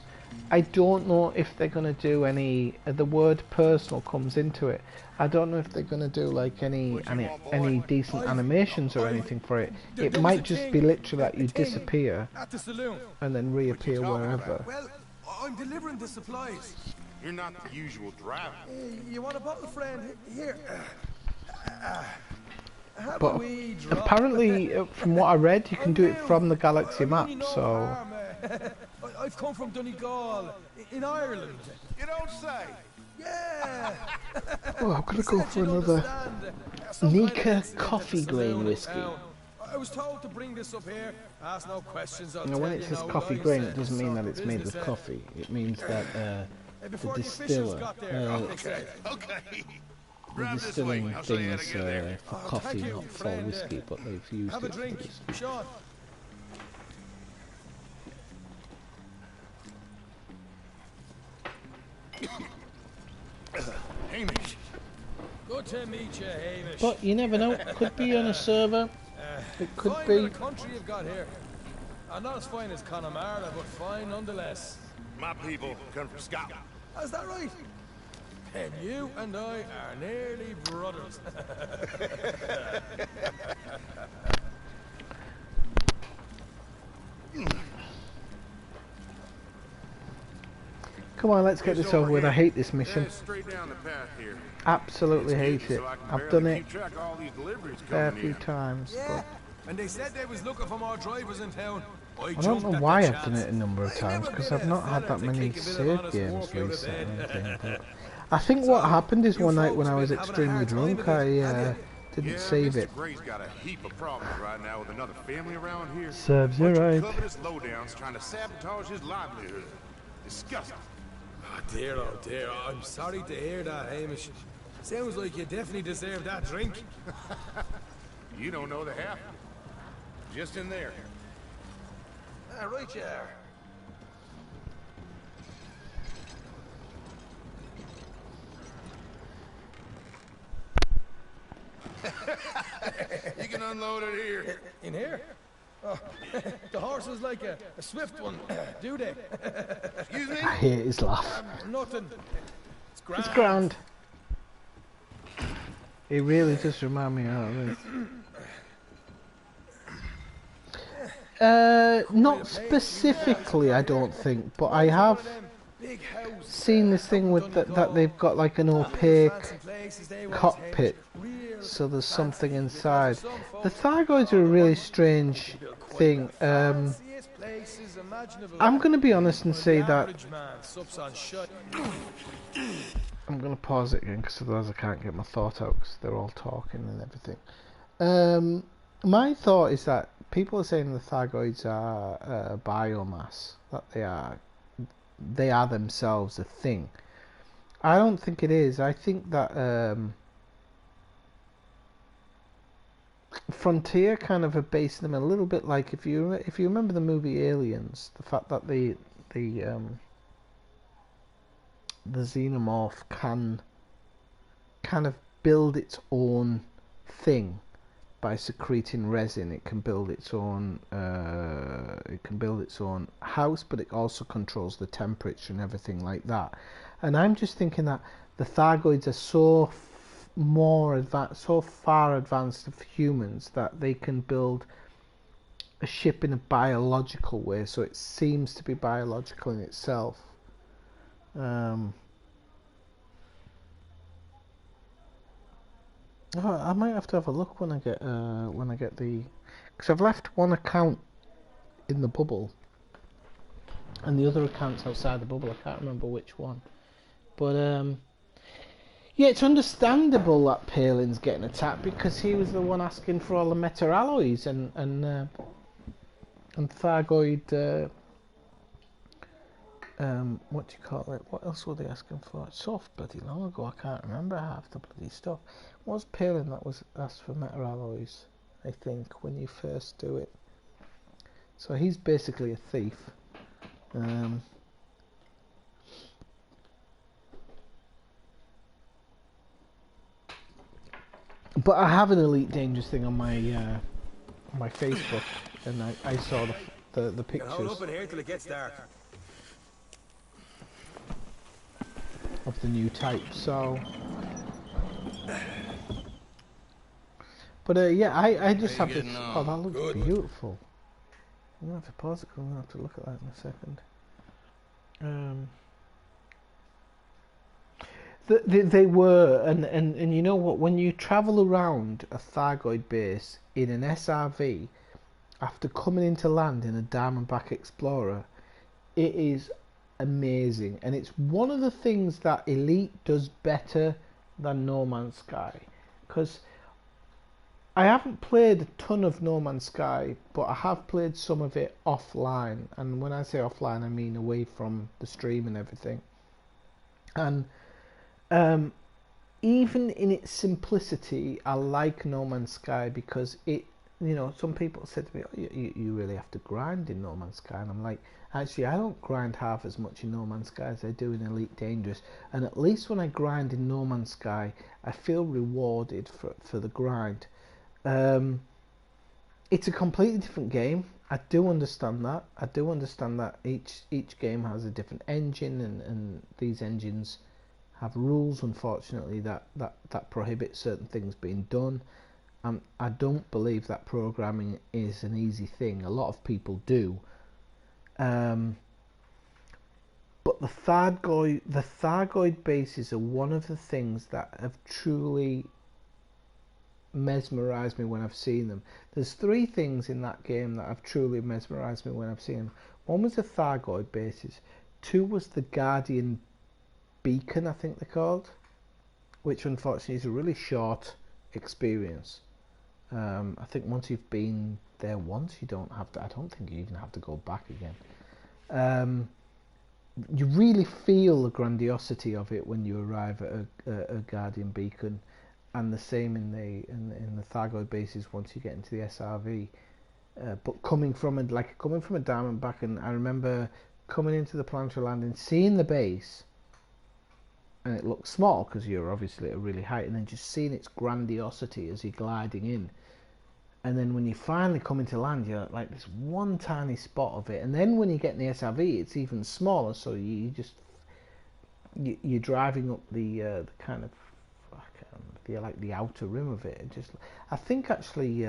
I don't know if they're going to do any, the word personal comes into it. I don't know if they're going to do like any decent animations or anything for it. It might just be literally that you disappear and then reappear wherever. Well, I'm delivering the supplies. You're not the usual driver. You want a bottle, friend? Here. But apparently, from what I read, you can do it from the galaxy map, so... I've come from Donegal, in Ireland. You don't say? Yeah! Oh, I'm gonna go for another Nika coffee grain whiskey. I was told to bring this up here. Ask no questions. Now, when it says coffee grain, it doesn't mean that it's made with coffee. It means that the distiller, the distilling thing is for coffee, not for whiskey, but they've used it for this. Hamish. Good to meet you, Hamish. But you never know, it could be on a server. It could be. The country you've got here. Not as fine as Connemara, but fine nonetheless. My people come from Scotland. Is that right? And you and I are nearly brothers. Come on, let's get this over with. I hate this mission. Straight down the path here. Absolutely hate it. I've done it a fair few in. times. Yeah, and they said they was looking for more drivers in town. I don't know why I've done it a number of times, because I've not had that many save games recently. But I think what happened is one night when I was extremely drunk, I didn't save it. Gray's got a heap of problems right now with another family around here. Serves you right. Covetous lowdowns trying to sabotage his livelihood. Disgusting. Oh dear, I'm sorry to hear that, Hamish. Sounds like you definitely deserve that drink. You don't know the half. Just in there. Right you are. You can unload it here. In here? Oh, the horses like a swift one, do they? Excuse me? I hate his laugh. Nothing. It's grand. It's grand. It really does remind me of this. Not specifically, I don't think, but I have seen this thing with that they've got like an opaque cockpit, so there's something inside. The Thargoids are a really strange thing. I'm going to be honest and say that I'm going to pause it again because otherwise I can't get my thought out because they're all talking and everything. My thought is that people are saying the Thargoids are biomass, that they are themselves a thing. I don't think it is. I think that Frontier kind of are basing them a little bit like if you remember the movie Aliens, the fact that the xenomorph can kind of build its own thing by secreting resin. It can build its own house, but it also controls the temperature and everything like that. And I'm just thinking that the Thargoids are so far advanced of humans that they can build a ship in a biological way, so it seems to be biological in itself. I might have to have a look when I get the, because I've left one account in the bubble and the other account's outside the bubble. I can't remember which one, but yeah, it's understandable that Palin's getting attacked because he was the one asking for all the metal alloys and Thargoid. What do you call it? What else were they asking for? It's so bloody long ago, I can't remember half the bloody stuff. It was Palin that was asked for metal alloys, I think, when you first do it. So he's basically a thief. But I have an Elite Dangerous thing on my Facebook, and I saw the pictures. Hold up in here till it gets dark. Of the new type, so but yeah, I just have this. Oh, that looks beautiful. I'm gonna have to pause it because I'm gonna have to look at that in a second. They were, and you know what, when you travel around a Thargoid base in an SRV after coming into land in a Diamondback Explorer, it is amazing, and it's one of the things that Elite does better than No Man's Sky, because I haven't played a ton of No Man's Sky, but I have played some of it offline, and when I say offline I mean away from the stream and everything, and even in its simplicity I like No Man's Sky because it, you know, some people said to me, oh, you really have to grind in No Man's Sky, and I'm like, actually, I don't grind half as much in No Man's Sky as I do in Elite Dangerous, and at least when I grind in No Man's Sky, I feel rewarded for the grind. It's a completely different game. I do understand that. I do understand that each game has a different engine, and these engines have rules, unfortunately, that prohibit certain things being done. I don't believe that programming is an easy thing. A lot of people do. But the Thargoid bases are one of the things that have truly mesmerized me when I've seen them. There's 3 things in that game that have truly mesmerized me when I've seen them. One was the Thargoid bases. 2 was the Guardian Beacon, I think they're called, which unfortunately is a really short experience. I think once you've been there once, you don't have to. I don't think you even have to go back again. You really feel the grandiosity of it when you arrive at a Guardian Beacon, and the same in the Thargoid bases once you get into the SRV. But coming from a Diamondback, and I remember coming into the planetary landing, seeing the base, and it looks small because you're obviously at a really height, and then just seeing its grandiosity as you're gliding in. and then when you finally come into land, you're like this one tiny spot of it, and then when you get in the SRV, it's even smaller. So you're driving up the kind of the outer rim of it. I think actually.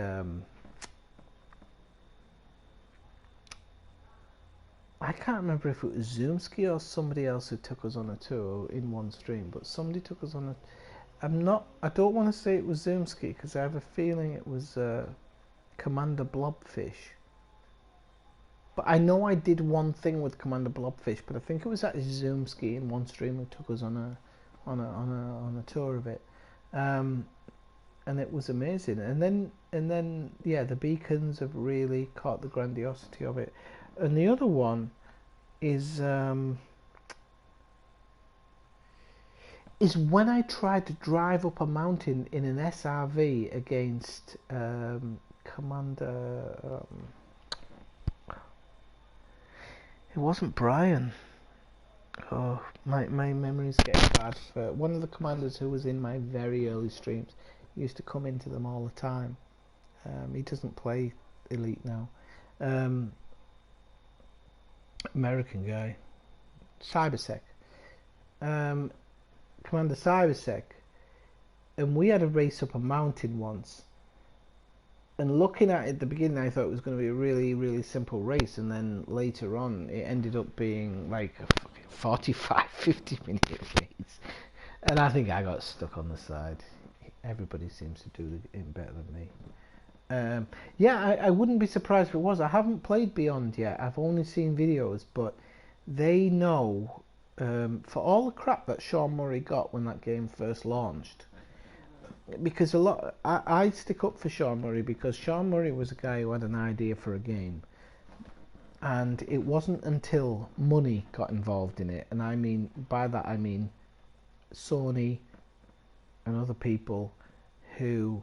I can't remember if it was Zoomski or somebody else who took us on a tour in one stream, but somebody took us on a. I don't want to say it was Zoomski because I have a feeling it was Commander Blobfish. But I know I did one thing with Commander Blobfish, but I think it was actually Zoomski in one stream who took us on a tour of it, and it was amazing. And then yeah, the beacons have really caught the grandiosity of it. And the other one is when I tried to drive up a mountain in an SRV against Commander. It wasn't Brian. Oh, my memory's getting bad. For one of the commanders who was in my very early streams, he used to come into them all the time. He doesn't play Elite now. American guy, Cybersec, Commander Cybersec, and we had a race up a mountain once, and looking at it at the beginning I thought it was going to be a really, really simple race, and then later on it ended up being like a 45-50 minute race, and I think I got stuck on the side. Everybody seems to do it better than me. Yeah, I wouldn't be surprised if it was. I haven't played Beyond yet. I've only seen videos, but they know, for all the crap that Sean Murray got when that game first launched, because I stick up for Sean Murray because Sean Murray was a guy who had an idea for a game, and it wasn't until money got involved in it, and by that I mean Sony and other people who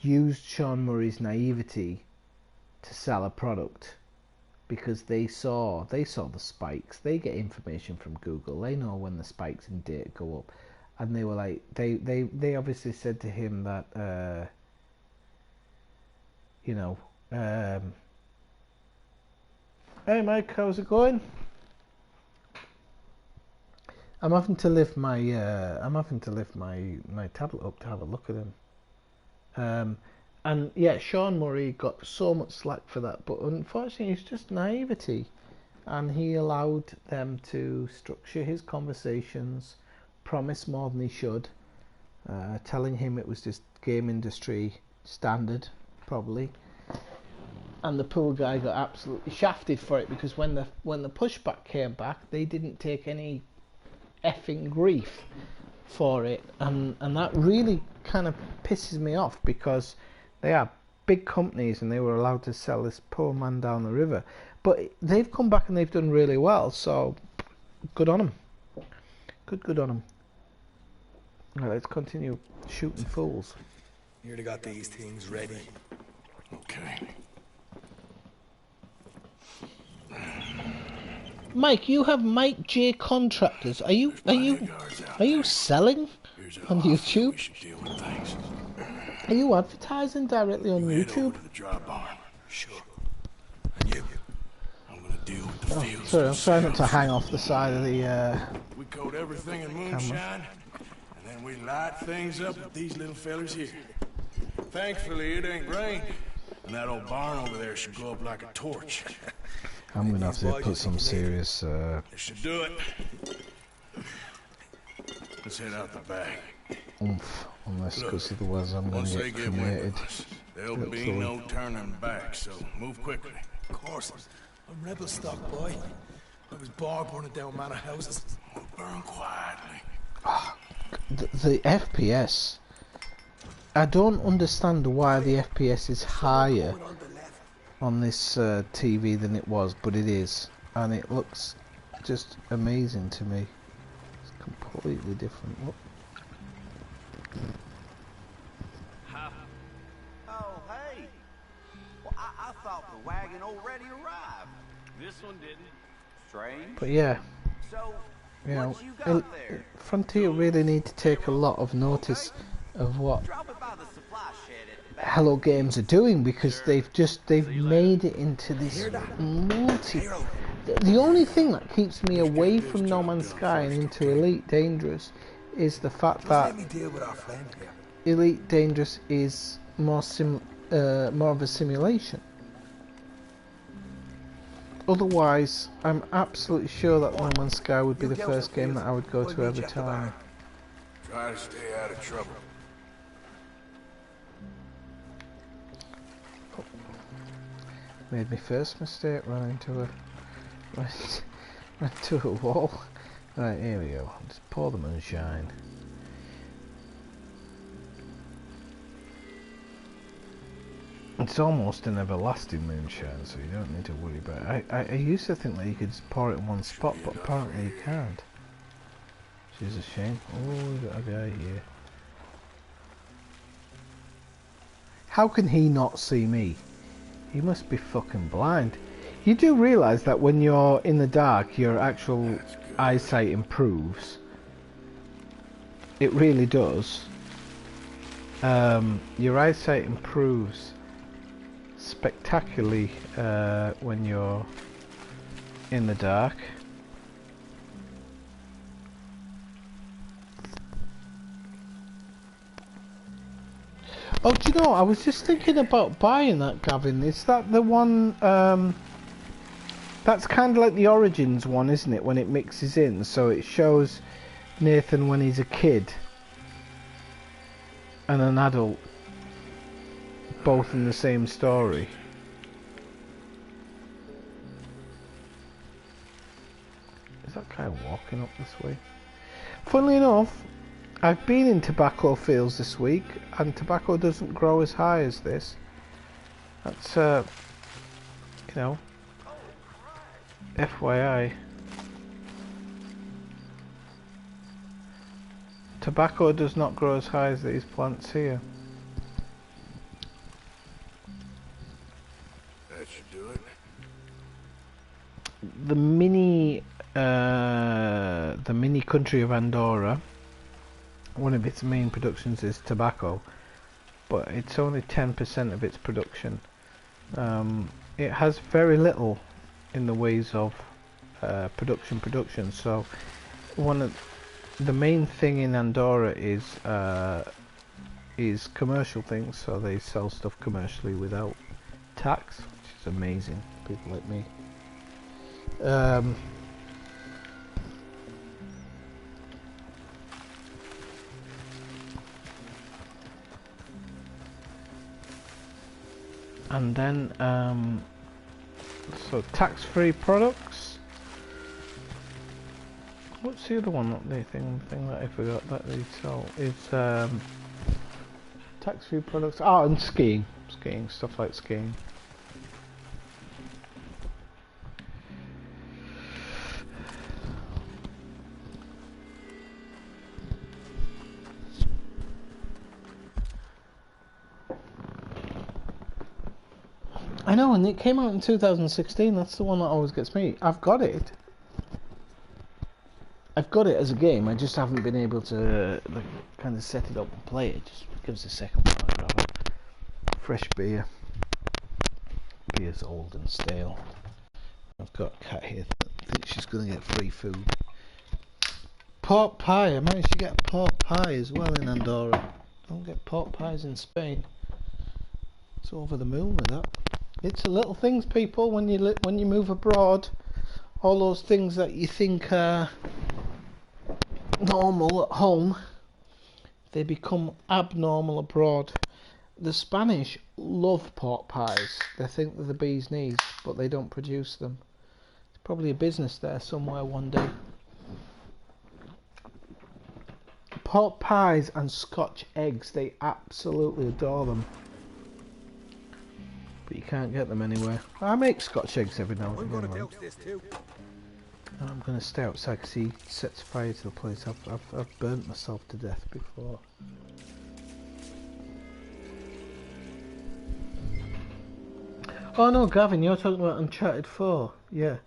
used Sean Murray's naivety to sell a product, because they saw the spikes. They get information from Google. They know when the spikes in data go up, and they were like, they obviously said to him that hey Mike, how's it going? I'm having to lift my tablet up to have a look at him. And yeah, Sean Murray got so much slack for that, but unfortunately it's just naivety, and he allowed them to structure his conversations, promise more than he should, telling him it was just game industry standard, probably, and the poor guy got absolutely shafted for it, because when the pushback came back, they didn't take any effing grief for it, and that really kind of pisses me off, because they are big companies and they were allowed to sell this poor man down the river, but they've come back and they've done really well, so good on them. Good on them. Right, let's continue shooting fools. Nearly got these things ready. Okay. Mike, you have Mike J Contractors. Are you selling on YouTube? Are you advertising directly on YouTube? Sure. And you? I'm gonna deal with the fields. Sorry, I'm trying not to hang off the side of the We coat everything in moonshine, and then we light things up with these little fellers here. Thankfully, it ain't rained, and that old barn over there should go up like a torch. I'm gonna have to put some serious It should do it. Let's head out the back. Oomph on this, because otherwise I'm gonna get cremated. There'll be no turning back, so move quickly. Of course, I'm rebel stock, boy. I was born burning down manor houses. We'll burn quietly. The FPS. I don't understand why the FPS is higher on this TV than it was, but it is, and it looks just amazing to me. It's completely different. Look. Oh, hey! Well, I thought the wagon already arrived. This one didn't. Strange. But yeah, So, you know, what you got there? Frontier really need to take a lot of notice of what Drop it by the supply shed at Hello Games are doing, because they've made it into this multi. The only thing that keeps me away from No Man's Sky and into Elite Dangerous is the fact that Elite Dangerous is more of a simulation. Otherwise, I'm absolutely sure that No Man's Sky would be the first game that I would go to every time. Try to stay out of trouble. Made my first mistake, ran into a wall. Right, here we go. Just pour the moonshine. It's almost an everlasting moonshine, so you don't need to worry about it. I used to think that you could just pour it in one spot, but apparently you can't. Which is a shame. Oh, we've got a guy here. How can he not see me? He must be fucking blind. You do realise that when you're in the dark, your actual eyesight improves. It really does. Your eyesight improves spectacularly when you're in the dark. Oh, do you know, I was just thinking about buying that, Gavin. Is that the one, that's kind of like the Origins one, isn't it? When it mixes in, so it shows Nathan when he's a kid and an adult, both in the same story. Is that guy walking up this way? Funnily enough, I've been in tobacco fields this week, and tobacco doesn't grow as high as this. That's, you know, FYI. Tobacco does not grow as high as these plants here. That should do it. The mini country of Andorra, one of its main productions is tobacco, but it's only 10% of its production. It has very little in the ways of production. So one of the main thing in Andorra is commercial things. So they sell stuff commercially without tax, which is amazing. People like me. And then, so tax-free products. What's the other one that they thing that I forgot that they sell? It's tax-free products. Oh, and skiing, stuff like skiing. I know, and it came out in 2016. That's the one that always gets me. I've got it as a game. I just haven't been able to like, kind of set it up and play it. Just give us a second while I grab a fresh beer. Beer's old and stale. I've got a cat here that thinks she's going to get free food. Pork pie. I managed to get a pork pie as well in Andorra. Don't get pork pies in Spain. It's over the moon with that. It's the little things, people, when you move abroad. All those things that you think are normal at home, they become abnormal abroad. The Spanish love pork pies. They think they're the bee's knees, but they don't produce them. There's probably a business there somewhere one day. Pork pies and Scotch eggs, they absolutely adore them. But you can't get them anywhere. I make Scotch eggs every now and again. I'm going to stay outside because he sets fire to the place. I've burnt myself to death before. Oh no, Gavin, you're talking about Uncharted 4. Yeah.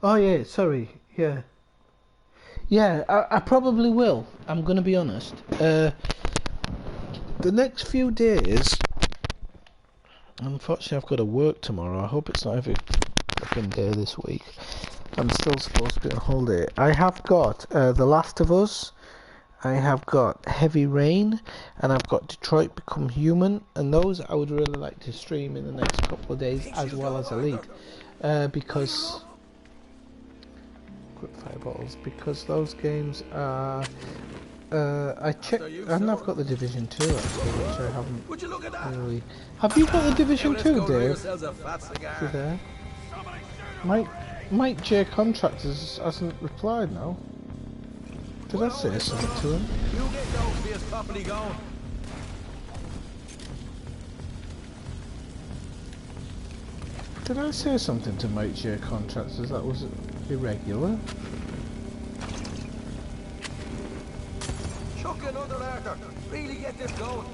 Oh yeah, sorry. Yeah. Yeah, I probably will. I'm going to be honest. The the next few days, unfortunately I've got to work tomorrow. I hope it's not every fucking day this week. I'm still supposed to be on holiday. I have got The Last of Us, I have got Heavy Rain, and I've got Detroit Become Human, and those I would really like to stream in the next couple of days, as well as Elite, because quick fire bottles, because those games are I checked, and I've got the Division 2 actually, which I haven't really. Have you got the Division 2, Dave? You there? Mike J Contractors hasn't replied now. Did I say something to him? Did I say something to Mike J Contractors that was irregular? Chuck another Arthur. Really get this going.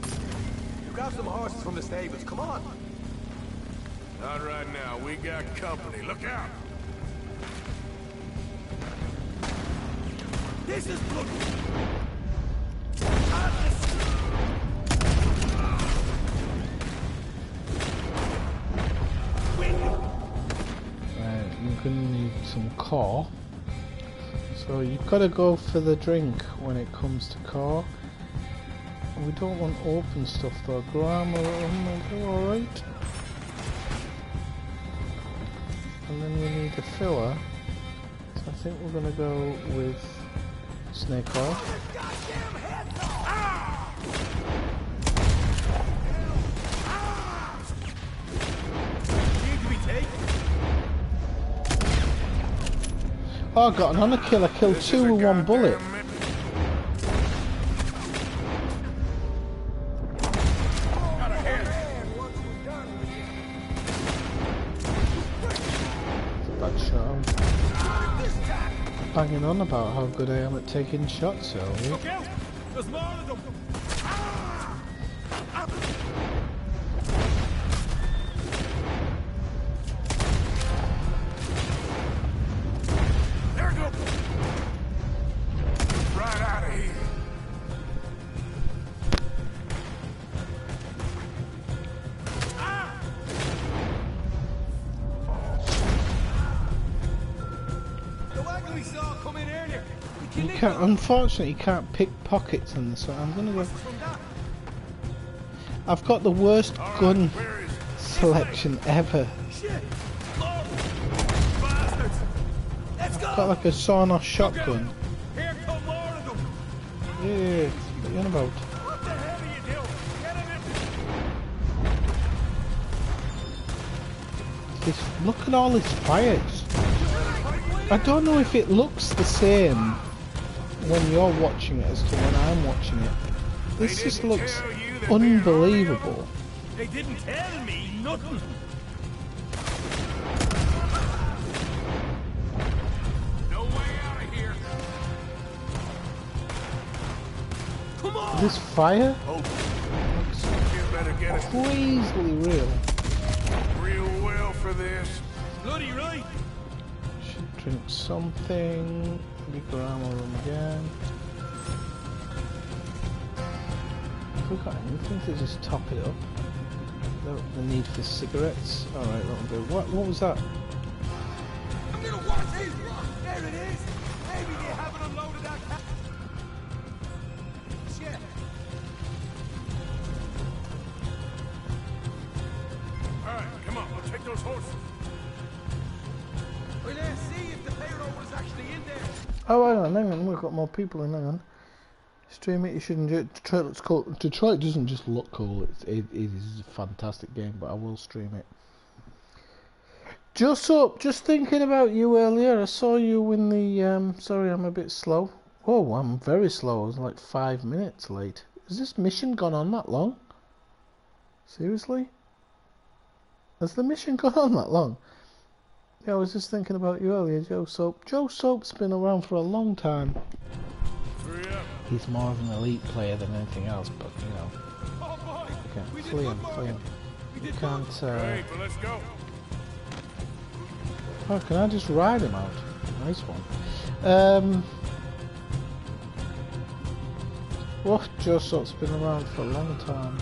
You grab some horses from the stables. Come on. Not right now. We got company. Look out. This is blood. You're gonna need some core. So you've got to go for the drink when it comes to core. We don't want open stuff though. Grammar, alright. And then we need a filler. So I think we're gonna go with snake oil. Oh, I got an honor kill. I killed 2 with 1 bullet. It's a bad shot. Banging on about how good I am at taking shots early. Look out! There's more of them! Unfortunately, you can't pick pockets in this one. I'm gonna go. I've got the worst gun selection ever. I've got like a sawn-off shotgun. Yeah, what are you on about? Look at all his fires. I don't know if it looks the same when you're watching it as to when I'm watching it. This just looks unbelievable. They didn't tell me nothing. No way out of here. Come on. This fire looks crazily real. Real well for this. Bloody right. Should drink something. Bigger ammo room again. Have we got anything to just top it up? The need for cigarettes. Alright, that'll do. What was that? I'm gonna watch these rocks. There it is. Maybe they haven't unloaded that cat. Shit. Alright, come on, we'll take those horses. Well, let's see if the payroll was actually in there. Oh, hang on, we've got more people in, hang on. Stream it, you shouldn't do it. Detroit looks cool. Detroit doesn't just look cool, it is a fantastic game, but I will stream it. Just thinking about you earlier, I saw you in the, sorry I'm a bit slow. Oh, I'm very slow, I was like 5 minutes late. Has this mission gone on that long? Seriously? Has the mission gone on that long? Yeah, I was just thinking about you earlier, Joe Soap. Joe Soap's been around for a long time. He's more of an elite player than anything else, but you know. Okay, flee him. You can't. Let's go. Oh, can I just ride him out? Nice one. What? Josok's been around for a long time.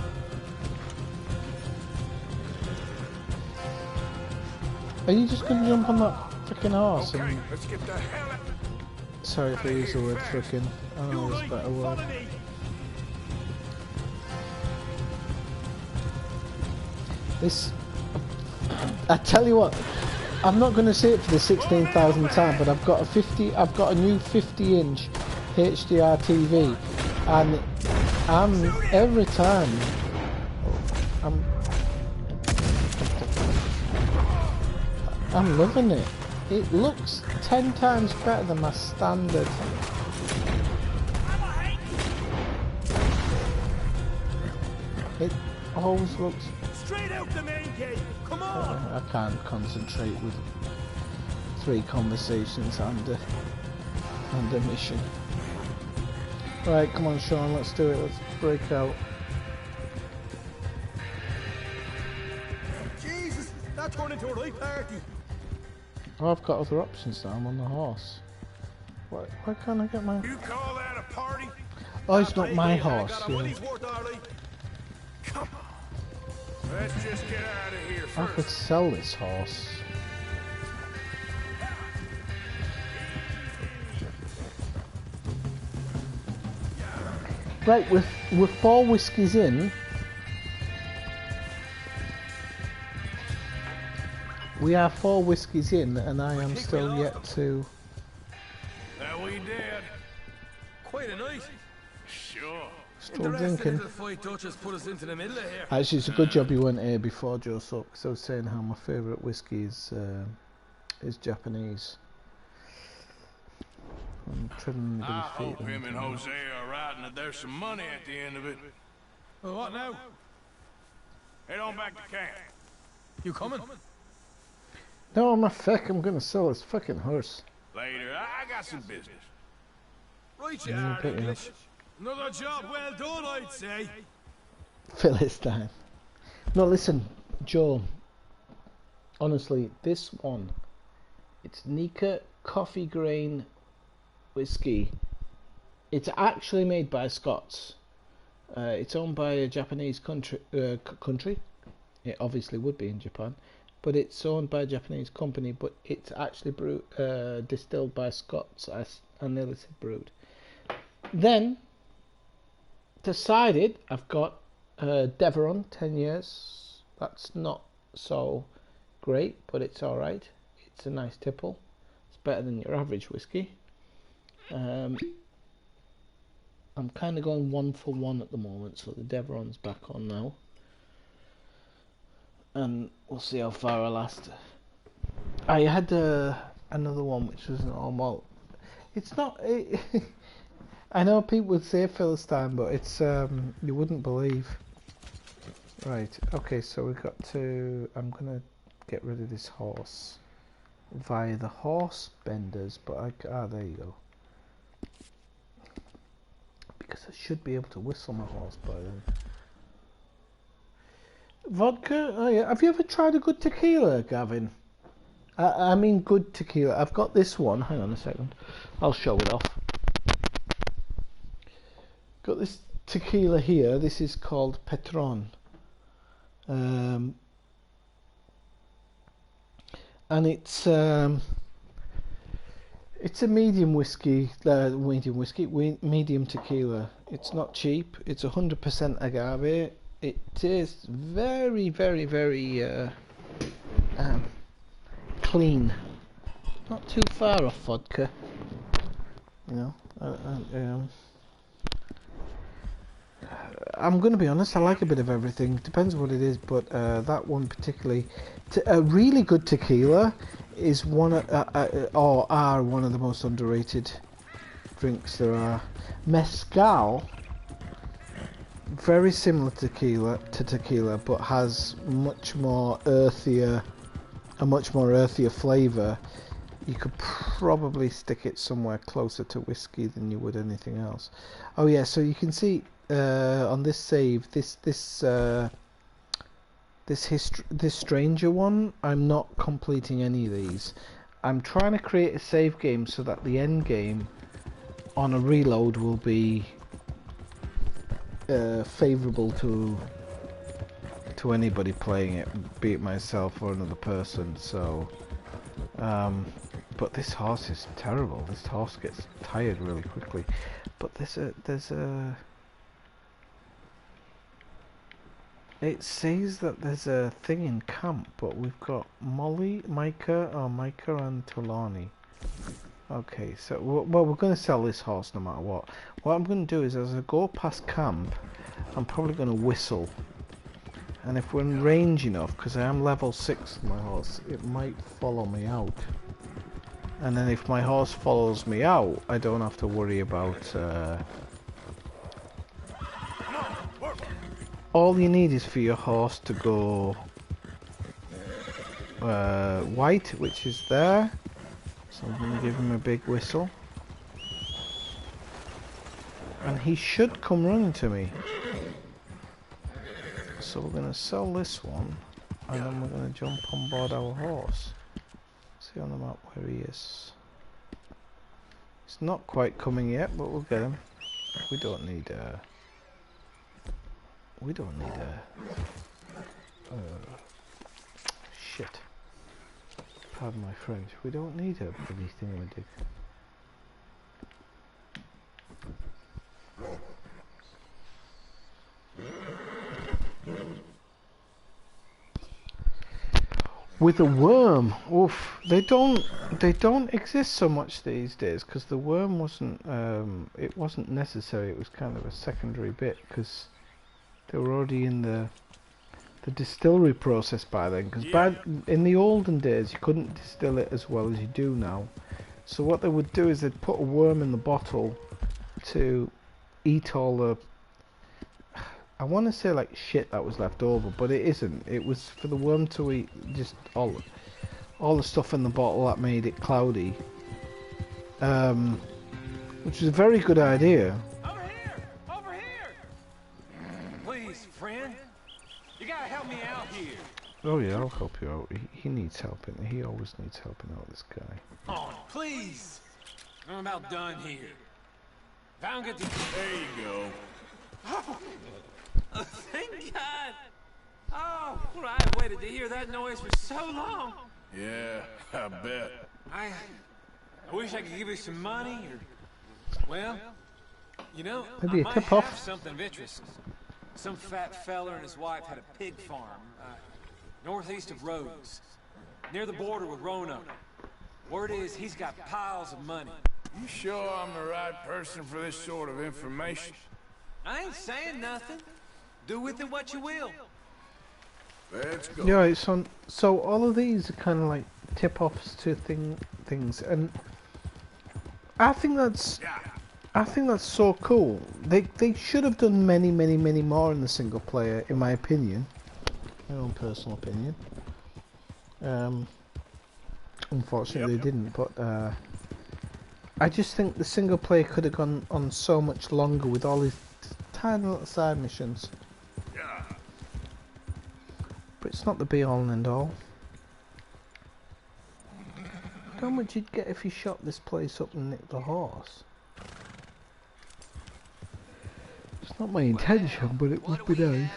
Are you just gonna jump on that freaking horse? Okay, let's get the hell out. Sorry if I use the word frickin'. I know there's a better word. This... I tell you what, I'm not going to say it for the 16,000th time, but I've got a new 50-inch HDR TV, and every time I'm loving it. It looks 10 times better than my standard. It always looks... Straight out the main gate. Come on. I can't concentrate with 3 conversations and a mission. Right, come on, Sean. Let's do it. Let's break out. Jesus, that turned into a right party. Oh, I've got other options now. I'm on the horse. Why can't I get my... You call that a party? Oh, it's not my horse. Yeah. Come on. Let's just get out of here I first. could sell this horse. Right, we're 4 whiskies in. We are 4 whiskies in, and I am still yet to... That we did. Quite a night. Sure. Still drinking. The fight Dutch has put us into the middle of here. Actually, it's a good job you weren't here before, Joseph, because I was saying how my favourite whiskey is Japanese. I'm treading I anybody's hope feet. him and Jose are right and that there's some money at the end of it. Well, what now? Head on back to camp. You coming? No, I'm a feck. I'm gonna sell this fucking horse. Later. I got some business. Right, you Yeah, are pretty English. Another job well done, I'd say. Philistine. No, listen, Joe. Honestly, this one, it's Nika Coffee Grain Whiskey. It's actually made by Scots. It's owned by a Japanese country. It obviously would be in Japan, but it's owned by a Japanese company. But it's actually distilled by Scots. I nearly said brewed. Then decided I've got Deveron 10 years. That's not so great, but it's all right. It's a nice tipple. It's better than your average whiskey. I'm kind of going 1 for 1 at the moment, so the Deveron's back on now, and we'll see how far I last. I had another one which was normal. It's not. I know people would say Philistine, but it's you wouldn't believe. Right. Okay. So we've got to. I'm gonna get rid of this horse via the horse benders, but there you go. Because I should be able to whistle my horse by then. Vodka? Oh yeah. Have you ever tried a good tequila, Gavin? I mean good tequila. I've got this one. Hang on a second. I'll show it off. Got this tequila here. This is called Petron. And it's a medium whiskey, medium tequila. It's not cheap. It's 100% agave. It tastes very, very, very clean. Not too far off vodka. You know. I'm going to be honest. I like a bit of everything. Depends what it is, but that one particularly, a really good tequila is one of the most underrated drinks there are. Mezcal, very similar to tequila, but has a much more earthier flavour. You could probably stick it somewhere closer to whiskey than you would anything else. Oh yeah, so you can see on this save, this stranger one, I'm not completing any of these. I'm trying to create a save game so that the end game on a reload will be favourable to anybody playing it, be it myself or another person. So, but this horse is terrible. This horse gets tired really quickly. But there's a. It says that there's a thing in camp, but we've got Micah and Trelawney. Okay, so well, we're going to sell this horse no matter what. What I'm going to do is, as I go past camp, I'm probably going to whistle. And if we're in range enough, because I am level 6 my horse, it might follow me out. And then if my horse follows me out, I don't have to worry about... all you need is for your horse to go white, which is there. So I'm going to give him a big whistle. And he should come running to me. So we're going to sell this one, and then we're going to jump on board our horse. See on the map where he is. He's not quite coming yet, but we'll get him. We don't need shit. Pardon my French. We don't need a bloody thingamadig. With a worm, oof, they don't exist so much these days, because the worm wasn't it wasn't necessary. It was kind of a secondary bit, because they were already in the distillery process by then. Because in the olden days you couldn't distill it as well as you do now. So what they would do is they'd put a worm in the bottle to eat all the, I want to say like shit that was left over, but it isn't. It was for the worm to eat just all the stuff in the bottle that made it cloudy, which is a very good idea. Over here! Please, friend, you gotta help me out here. Oh yeah, I'll help you out. He needs helping. He always needs helping out, this guy. Oh, please! I'm about done here. If I don't get to... There you go. Oh, thank God! Oh, well, I've waited to hear that noise for so long. Yeah, I bet. I wish I could give you some money, or... Well, you know, maybe a I might tip-off. have something of interest. Some fat fella and his wife had a pig farm, northeast of Rhodes, near the border with Roanoke. Word is he's got piles of money. You sure I'm the right person for this sort of information? I ain't saying nothing. Do with it what you will. Let's go. Yeah, it's on. So all of these are kind of like tip-offs to things, and I think that's so cool. They should have done many more in the single player, in my opinion, my own personal opinion. Unfortunately, they didn't. But I just think the single player could have gone on so much longer with all these tiny little side missions. But it's not the be-all and end-all. How much you'd get if you shot this place up and nicked the horse? It's not my intention, but it would be nice.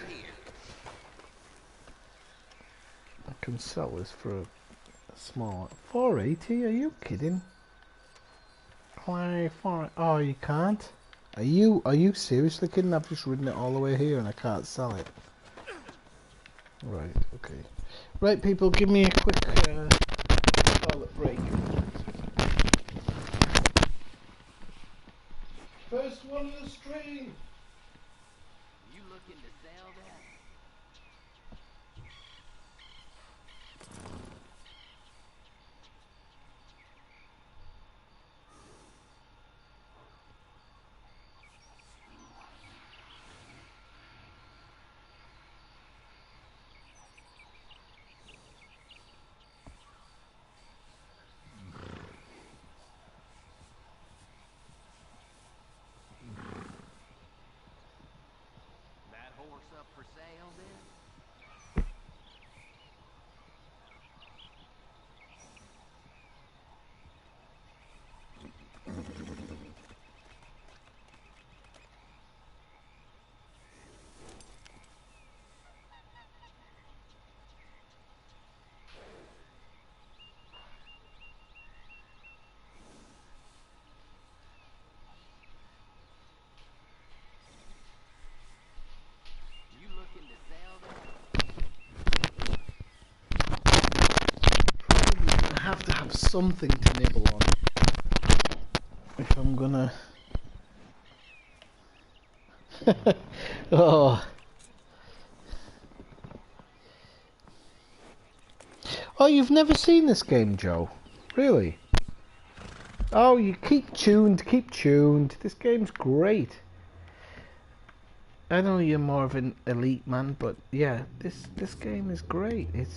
I can sell this for a small 480. Are you kidding? Why for? Oh, you can't. Are you seriously kidding? I've just ridden it all the way here and I can't sell it. Right. Okay. Right, people, give me a quick toilet break. First one of the stream. You looking to sell that? Horse up for sale then? something to nibble on. If I'm gonna... Oh. Oh, you've never seen this game, Joe? Really? Oh, you keep tuned, keep tuned. This game's great. I know you're more of an elite man, but yeah, this game is great. It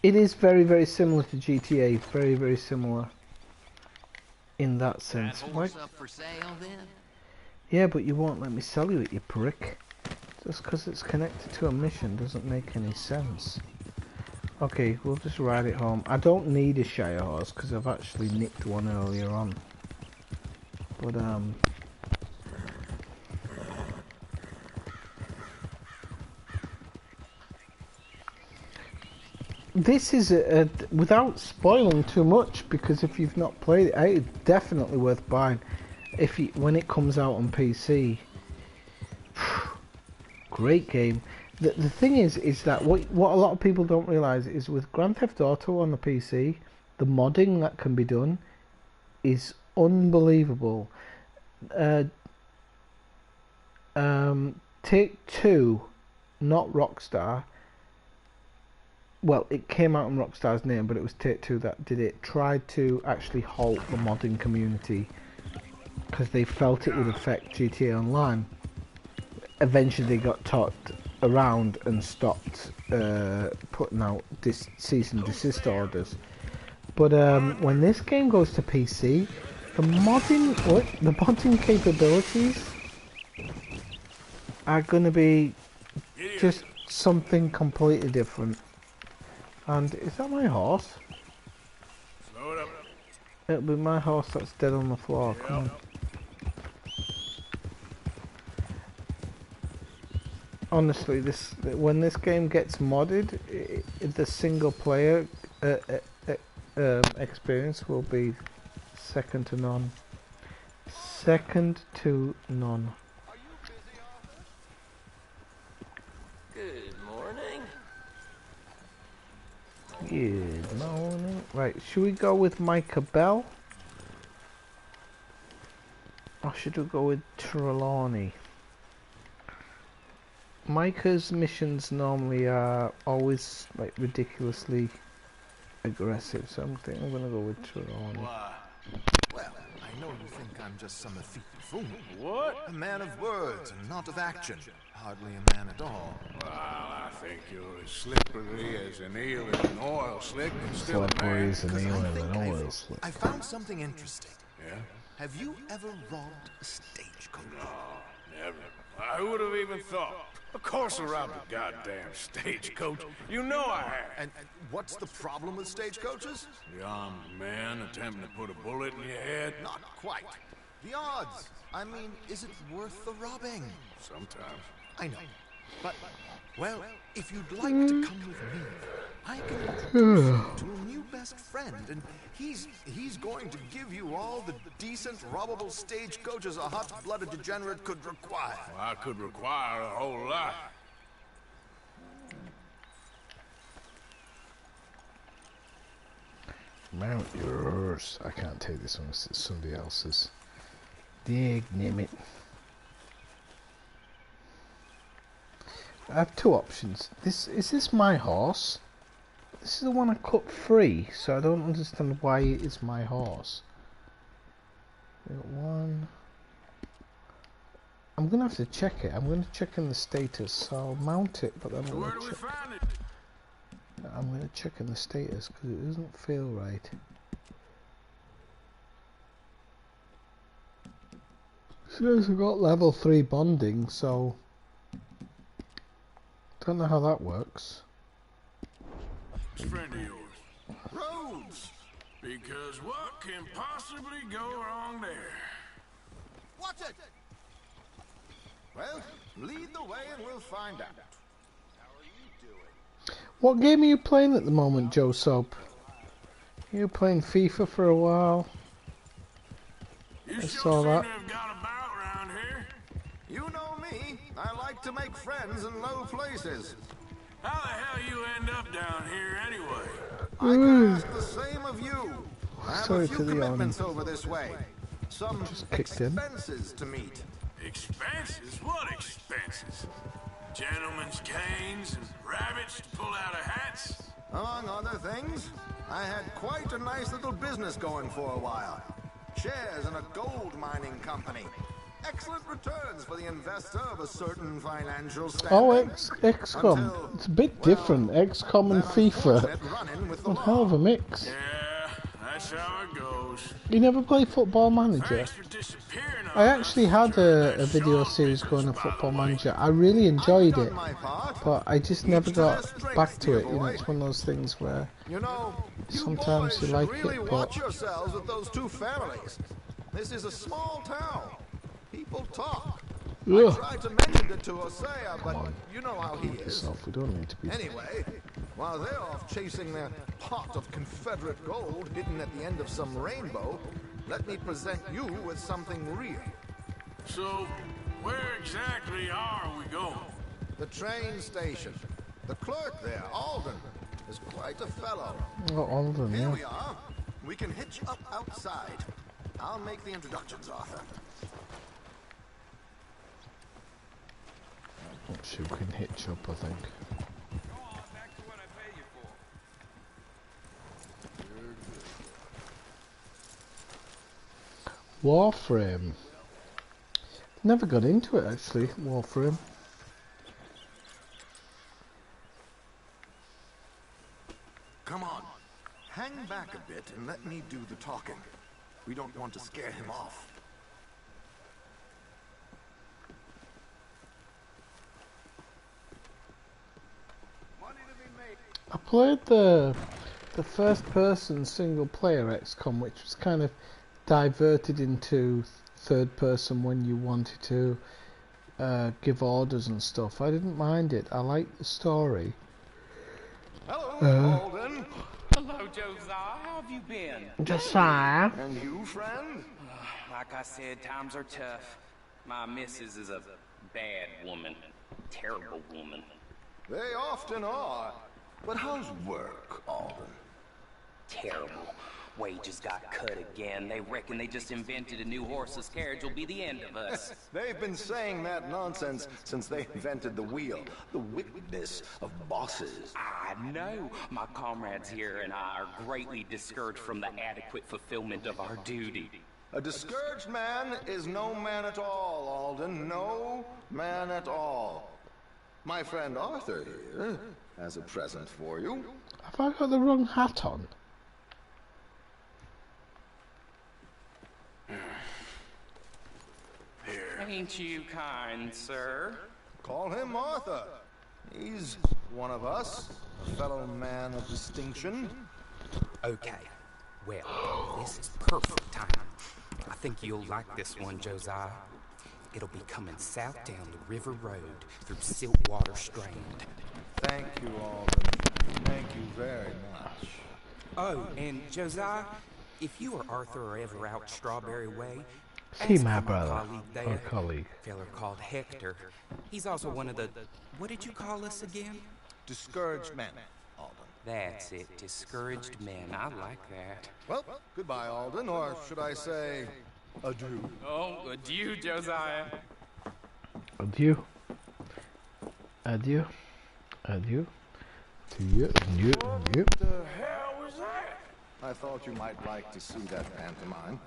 is very, very similar to GTA. Very, very similar in that sense. That horse up for sale, then? Yeah, but you won't let me sell you it, you prick. Just because it's connected to a mission doesn't make any sense. Okay, we'll just ride it home. I don't need a Shire horse because I've actually nicked one earlier on. But this is without spoiling too much, because if you've not played it, it's definitely worth buying. When it comes out on PC, great game. The thing is that what a lot of people don't realise is with Grand Theft Auto on the PC, the modding that can be done is unbelievable. Take-Two, not Rockstar. Well, it came out in Rockstar's name, but it was Take-Two that did it. Tried to actually halt the modding community because they felt it would affect GTA Online. Eventually, they got talked around and stopped putting out cease and desist orders. But when this game goes to PC, the modding capabilities are going to be just something completely different. And is that my horse? Slow it up. It'll be my horse that's dead on the floor. Come on. Honestly, when this game gets modded, the single player experience will be second to none. Second to none. Good morning. Good morning. Right, should we go with Micah Bell? Or should we go with Trelawney? Micah's missions normally are always like ridiculously aggressive, so I'm gonna go with Trelawney. Well, I know you think I'm just some effete fool. What? A man of words and not of action. Hardly a man at all. Well, I think you're as slippery as an eel in an oil slick and still a man. I found something interesting. Yeah? Have you ever robbed a stagecoach? No, never. Who would have even thought? Of course I robbed a goddamn stagecoach. You know I have. And what's the problem with stagecoaches? The armed man attempting to put a bullet in your head? Not quite. The odds. I mean, is it worth the robbing? Sometimes. I know. But, well, if you'd like to come with me, I can introduce you to a new best friend, and he's going to give you all the decent, robbable stagecoaches a hot-blooded degenerate could require. Well, I could require a whole lot. Mount yours. I can't take this one, it's somebody else's. Dig, name it. I have two options. Is this my horse? This is the one I cut free, so I don't understand why it is my horse. We got one. I'm gonna have to check it. I'm gonna check in the status, so I'll mount it, but I'm gonna check. I'm gonna check in the status because it doesn't feel right. Says I've got level 3 bonding, so don't know how that works. Friend of yours. Rhodes! Because what can possibly go wrong there? Watch it! Well, lead the way and we'll find out. How are you doing? What game are you playing at the moment, Joe Soap? You playing FIFA for a while? You I sure saw seem that. to have got about round here. You know me. I like to make friends in low places. How the hell you end up down here anyway? I can ask the same of you. I have Sorry a few for the commitments over this way. Some kicked in. expenses to meet. Expenses? What expenses? Gentlemen's canes and rabbits to pull out of hats? Among other things, I had quite a nice little business going for a while. Shares in a gold mining company. Excellent returns for the investor of a certain financial standing. Oh, XCOM. It's a bit different. XCOM and FIFA. One hell of a mix. Yeah, that's how it goes. You never play Football Manager? I actually had a video series going on Football Manager. I really enjoyed it, but I just never got back to it. You know, it's one of those things where sometimes you like really it, but watch yourselves with those two families. This is a small town. People talk. I tried to mention it to Hosea, but you know how he is. we don't need to be. Anyway, while they're off chasing their pot of Confederate gold hidden at the end of some rainbow, let me present you with something real. So, where exactly are we going? The train station. The clerk there, Alden, is quite a fellow. Oh, Alden, Here yeah. we are. We can hitch up outside. I'll make the introductions, Arthur. She can hitch up, I think. Warframe. Never got into it actually, Warframe. Come on. Hang back a bit and let me do the talking. We don't want to scare him off. I played the first person single player XCOM, which was kind of diverted into third person when you wanted to give orders and stuff. I didn't mind it. I liked the story. Hello, Alden. Hello, Josiah. How have you been? Josiah. And you, friend? Like I said, times are tough. My missus is a bad woman. Terrible woman. They often are. But how's work, Alden? Terrible. Wages got cut again. They reckon they just invented a new horseless carriage will be the end of us. They've been saying that nonsense since they invented the wheel. The wickedness of bosses. I know. My comrades here and I are greatly discouraged from the adequate fulfillment of our duty. A discouraged man is no man at all, Alden. No man at all. My friend Arthur here has a present for you. Have I got the wrong hat on? Ain't you kind, sir? Call him Arthur. He's one of us, a fellow man of distinction. Okay, well, this is perfect timing. I think you'll like this one, Josiah. It'll be coming south down the River Road through Siltwater Strand. Thank you, Alden. Thank you very much. Oh, and Josiah, if you or Arthur are ever out Strawberry Way, See my brother, or a colleague. Feller called Hector. He's also one of the, what did you call us again? Discouraged men, Alden. That's it, discouraged men. I like that. Well, goodbye, Alden, or should I say, adieu. Oh, adieu, Josiah. Adieu. Adieu. Adieu. To you. Adieu. Adieu. What the hell was that? I thought you might like to see that pantomime.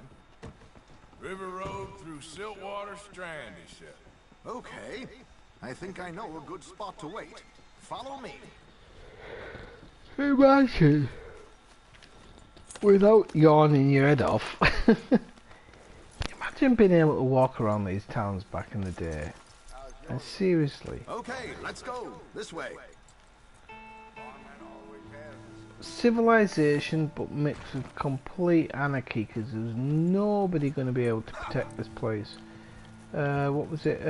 River Road through Siltwater Strand, he said. Okay. I think I know a good spot to wait. Follow me. Imagine, without yawning your head off, imagine being able to walk around these towns back in the day. And seriously. Okay, let's go. This way. Civilization, but mixed with complete anarchy, because there was nobody going to be able to protect this place. What was it?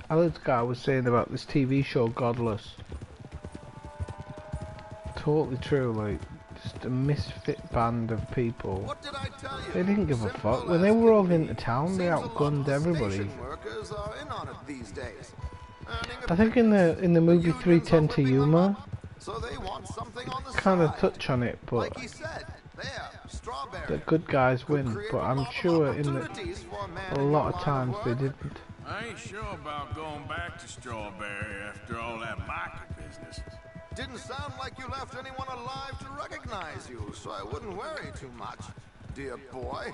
Alan's guy was saying about this TV show, Godless. Totally true, like, just a misfit band of people. What did I tell you? They didn't give a fuck. When they were all into town, they outgunned everybody. Workers are in on it these days. I think in the movie 310 to Yuma, So they want something on the kind of side. touch on it, but Like he said, there, Strawberry. the good guys win. But I'm sure in a lot of times they didn't. I ain't sure about going back to Strawberry after all that market business. Didn't sound like you left anyone alive to recognize you, so I wouldn't worry too much, dear boy.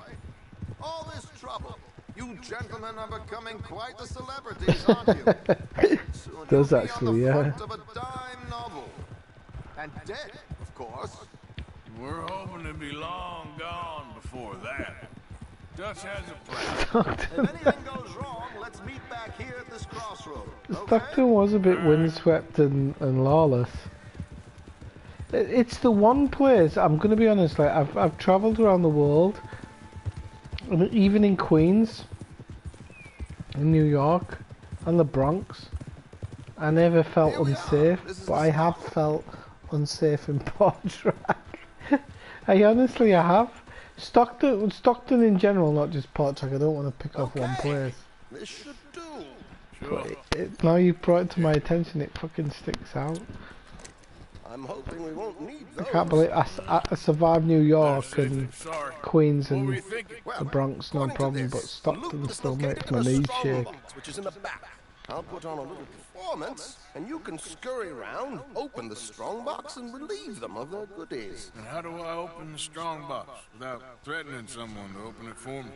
All this trouble. You gentlemen are becoming quite the celebrities, aren't you? Soon Does you'll be actually, on the yeah. front of a dime novel. And dead, of course. We're hoping to be long gone before that. Dutch has a plan. If anything goes wrong, let's meet back here at this crossroad. Stockton was a bit windswept and lawless. It's the one place, I'm going to be honest, like I've travelled around the world, and even in Queens, in New York, and the Bronx, I never felt unsafe, but I have felt unsafe in Portrack. I honestly have. Stockton in general, not just Portrack. I don't want to pick off one place. This should do. But now you've brought it to my attention, it fucking sticks out. I'm hoping we won't need those. I can't believe I survived New York and Queens and the Bronx, no problem, but Stockton still makes my knees shake. Which is in the back. I'll put on a little performance, and you can scurry around, open the strongbox, and relieve them of their goodies. And how do I open the strongbox without threatening someone to open it for me?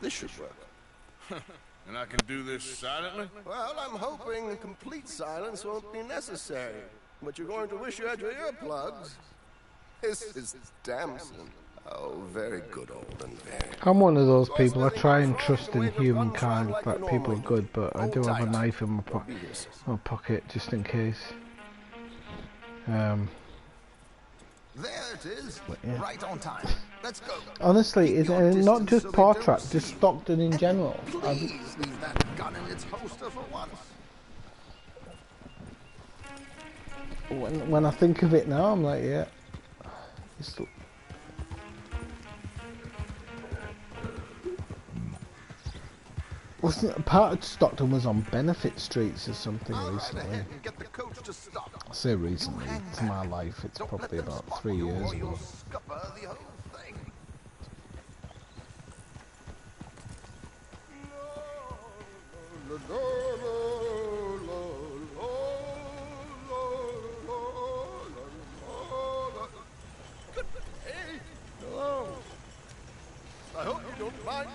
This should work. And I can do this silently? Well, I'm hoping complete silence won't be necessary. But you're going to wish you had your earplugs. This is Damson. Oh, very good old and very. I'm one of those people, I try and trust in humankind that people are good, but I do have a knife in my pocket just in case. There it is. Yeah. Right on time. Let's go. Honestly, it's not just Portrack, just Stockton in general. Please leave that gun in its holster for once. When I think of it now, I'm like, yeah. Wasn't part of Stockton was on Benefit Streets or something recently? I say recently, to my life, it's probably about 3 years ago. Hello. I hope you don't mind.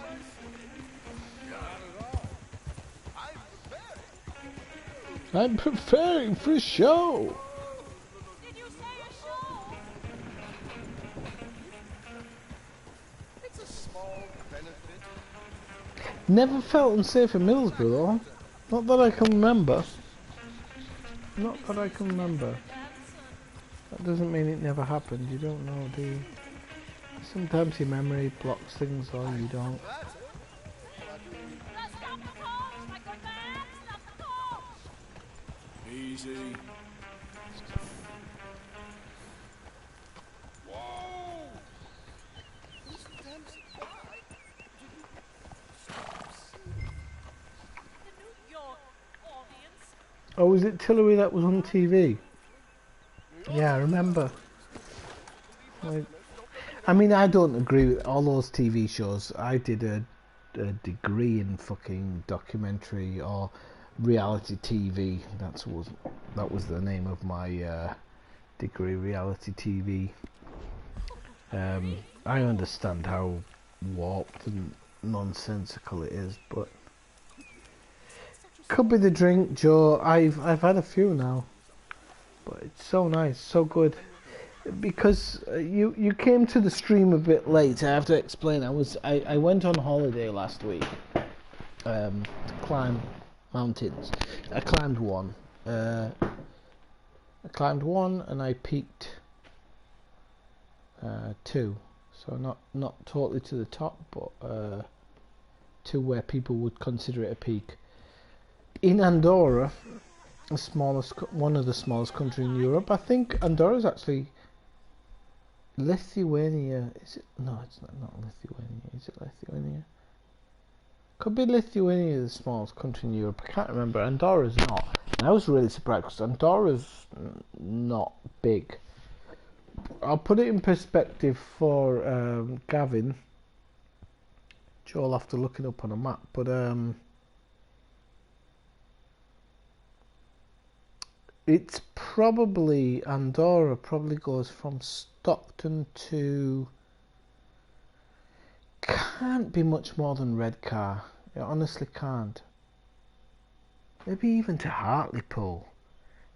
I'm preparing for a show. Did you say a show? It's a small benefit. Never felt unsafe in Middlesbrough though. Not that I can remember. Not that I can remember. That doesn't mean it never happened. You don't know, do you? Sometimes your memory blocks things or you don't. Easy. Oh, was it Tillery that was on TV? Yeah, I remember. I mean, I don't agree with all those TV shows. I did a degree in fucking documentary or reality TV. That was the name of my degree, reality TV. I understand how warped and nonsensical it is, but could be the drink, Joe. I've had a few now, but it's so nice, so good. Because you came to the stream a bit late. I have to explain. I went on holiday last week to climb mountains. I climbed one. And I peaked 2. So not totally to the top, but to where people would consider it a peak. In Andorra, one of the smallest countries in Europe. I think Andorra is actually Lithuania. Is it? No, it's not Lithuania. Is it Lithuania? Could be Lithuania, the smallest country in Europe. I can't remember. Andorra's not. And I was really surprised because Andorra's not big. I'll put it in perspective for Gavin. Joe will have to look it up on a map. But it's probably, Andorra probably goes from Stockton to, can't be much more than Redcar. It honestly can't. Maybe even to Hartlepool.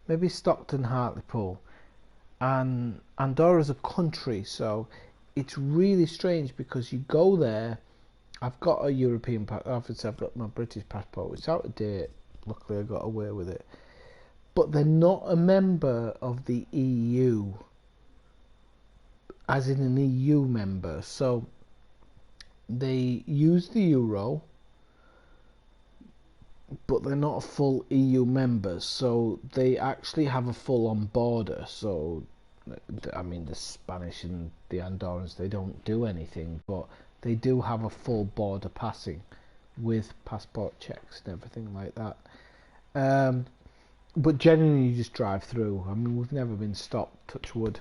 Maybe Stockton, Hartlepool. And Andorra's a country, so it's really strange because you go there. I've got a European passport, obviously I've got my British passport, it's out of date. Luckily I got away with it. But they're not a member of the EU, as in an EU member. So they use the euro, but they're not a full EU member. So they actually have a full-on border. So, I mean, the Spanish and the Andorrans, they don't do anything, but they do have a full border passing with passport checks and everything like that. But generally you just drive through. I mean, we've never been stopped, touch wood,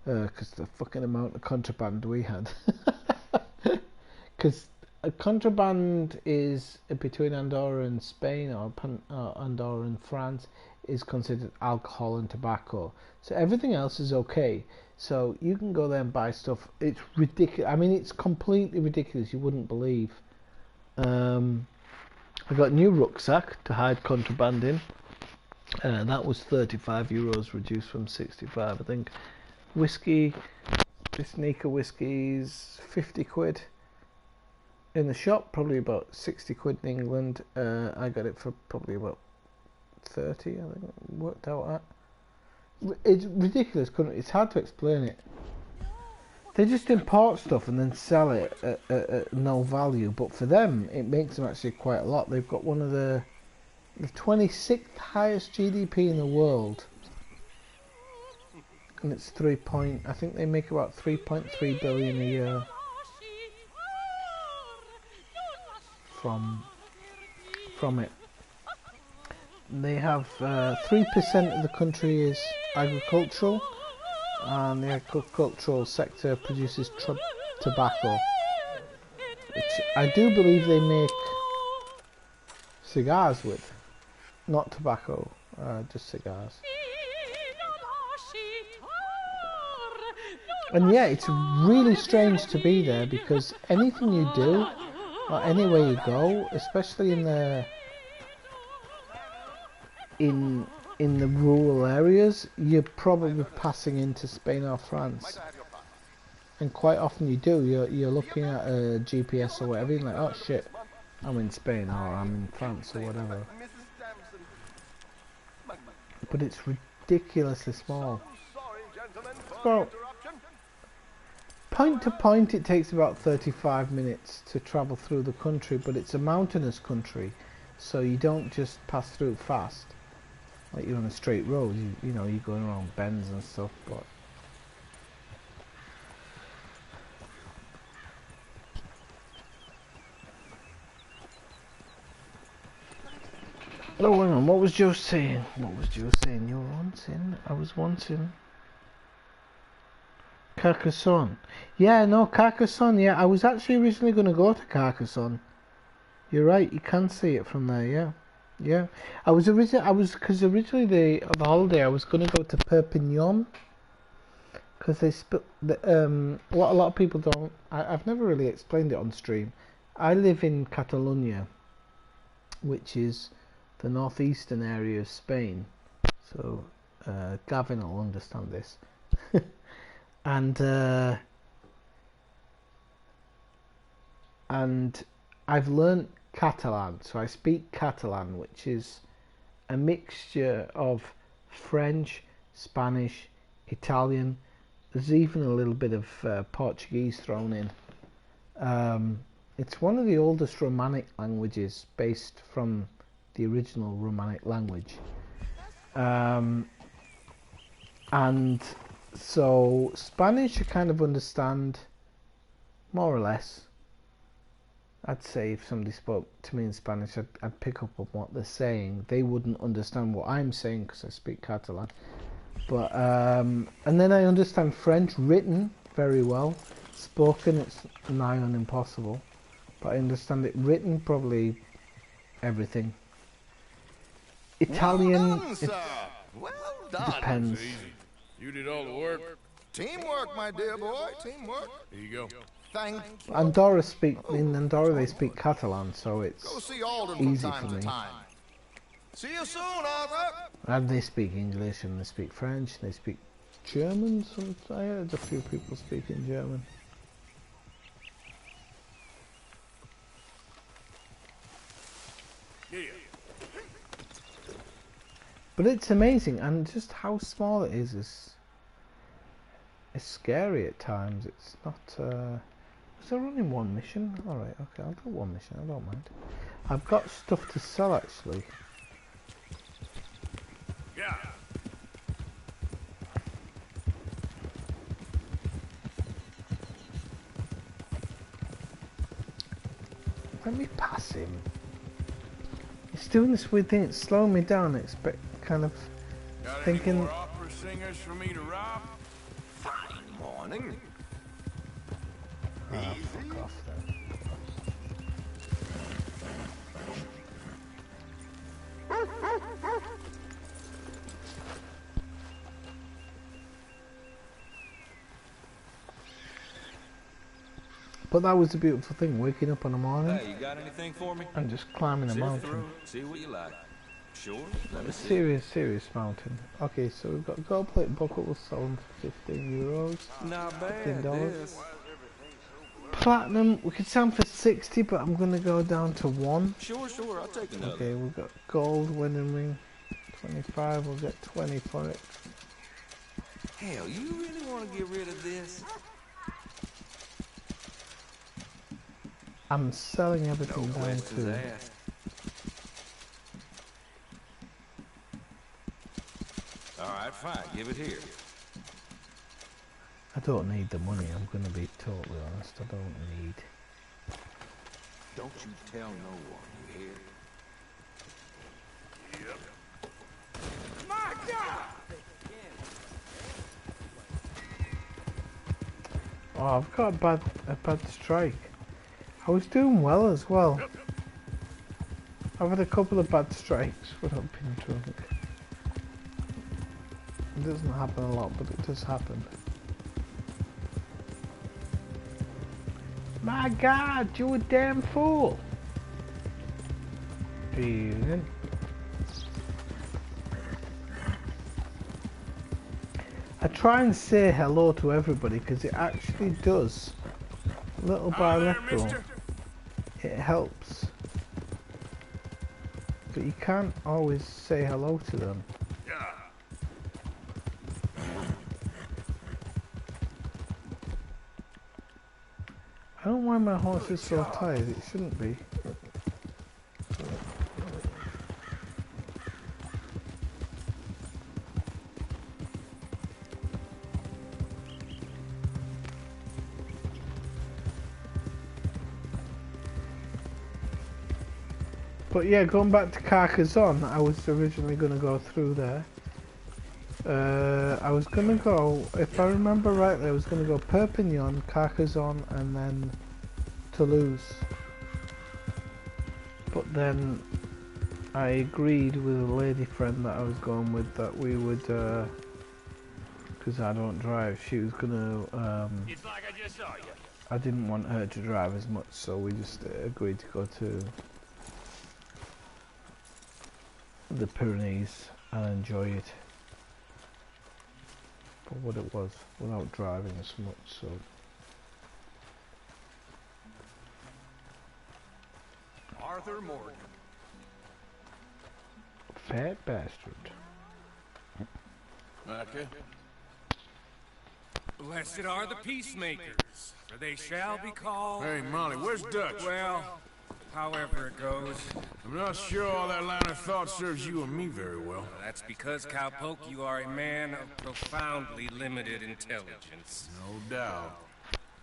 because the fucking amount of contraband we had. Because contraband is between Andorra and Spain, or Andorra and France, is considered alcohol and tobacco. So everything else is okay. So you can go there and buy stuff. It's ridiculous. I mean, it's completely ridiculous. You wouldn't believe. I got a new rucksack to hide contraband in. That was €35, reduced from 65, I think. Whiskey, this Nika whiskey's 50 quid in the shop, probably about 60 quid in England. I got it for probably about 30, I think it worked out at. It's ridiculous, it's hard to explain it. They just import stuff and then sell it at no value, but for them it makes them actually quite a lot. They've got one of the 26th highest GDP in the world, and it's I think they make about 3.3 billion a year from it. They have 3% of the country is agricultural, and the agricultural sector produces tobacco, which I do believe they make cigars with, not tobacco, just cigars. And yeah, it's really strange to be there, because anything you do, or anywhere you go, especially in the rural areas, you're probably passing into Spain or France, and quite often you do. You're looking at a GPS or whatever, and you're like, oh shit, I'm in Spain or I'm in France or whatever. But it's ridiculously small. So, point to point it takes about 35 minutes to travel through the country, but it's a mountainous country, so you don't just pass through fast like you're on a straight road. You know, you're going around bends and stuff, but oh, hang on, what was Joe saying? What was Joe saying? You were wanting? I was wanting Carcassonne. Yeah, no, Carcassonne, yeah. I was actually originally going to go to Carcassonne. You're right, you can see it from there, yeah. Yeah. Because originally the holiday I was going to go to Perpignan. Because they what a lot of people don't, I've never really explained it on stream. I live in Catalonia, which is the northeastern area of Spain, so Gavin will understand this. and I've learnt Catalan, so I speak Catalan, which is a mixture of French, Spanish, Italian. There's even a little bit of Portuguese thrown in. It's one of the oldest Romanic languages, based from the original Romanic language. And so Spanish I kind of understand, more or less. I'd say if somebody spoke to me in Spanish, I'd pick up on what they're saying. They wouldn't understand what I'm saying because I speak Catalan. But and then I understand French written very well. Spoken, it's nigh on impossible. But I understand it written, probably everything. Italian, Well done, sir. Well done. depends. You did all the work. Teamwork, my dear boy. Teamwork. Here you go. Thank you. Andorra in Andorra they speak Catalan, so it's Go see Alden from easy time for to me. time. See you soon, Arthur. And they speak English and they speak French, they speak German. I heard a few people speaking German. Yeah. But it's amazing, and just how small it is scary at times. It's not. Was there only one mission? All right, okay, I'll do one mission. I don't mind. I've got stuff to sell actually. Yeah. Let me pass him. It's doing this weird thing. It's slowing me down. It's kind of Got thinking. any more opera singers for me to rob? Fine morning. Ah, fuck off then. But that was the beautiful thing, waking up in the morning Hey, you got anything for me? and just climbing a Sift mountain. through, see what you like. Sure? Let me A see. serious mountain. Okay, so we've got gold plate bucket, we'll sell them for €15. Not bad, $15. this. Platinum, we could sell them for 60, but I'm gonna go down to 1. Sure, I'll take another. Okay, we've got gold winning ring, 25, we'll get 20 for it. Hell, you really want to get rid of this? I'm selling everything No down questions to. asked. All right, fine. Give it here. I don't need the money, I'm gonna be totally honest, I don't need. Don't you tell no one, you hear? Yep. My God! Oh, I've got a bad strike. I was doing well as well. I've had a couple of bad strikes when I've been drunk. It doesn't happen a lot, but it does happen. My God, you a damn fool! Brilliant. I try and say hello to everybody because it actually does. Little by little, it helps. But you can't always say hello to them. I don't know why my horse is so tired, it shouldn't be. But yeah, going back to Carcassonne, I was originally going to go through there. I was going to go, if I remember rightly, I was going to go Perpignan, Carcassonne, and then Toulouse. But then I agreed with a lady friend that I was going with that we would, because I don't drive, she was going to, It's like I just saw you. I didn't want her to drive as much, so we just agreed to go to the Pyrenees and enjoy it for what it was without driving as much. So Arthur Morgan. fat bastard. Okay. Blessed are the peacemakers, for they shall be called... Hey, Molly, where's Dutch? Well, however it goes. I'm not sure all that line of thought serves you and me very well. That's because, Cowpoke, you are a man of profoundly limited intelligence. No doubt.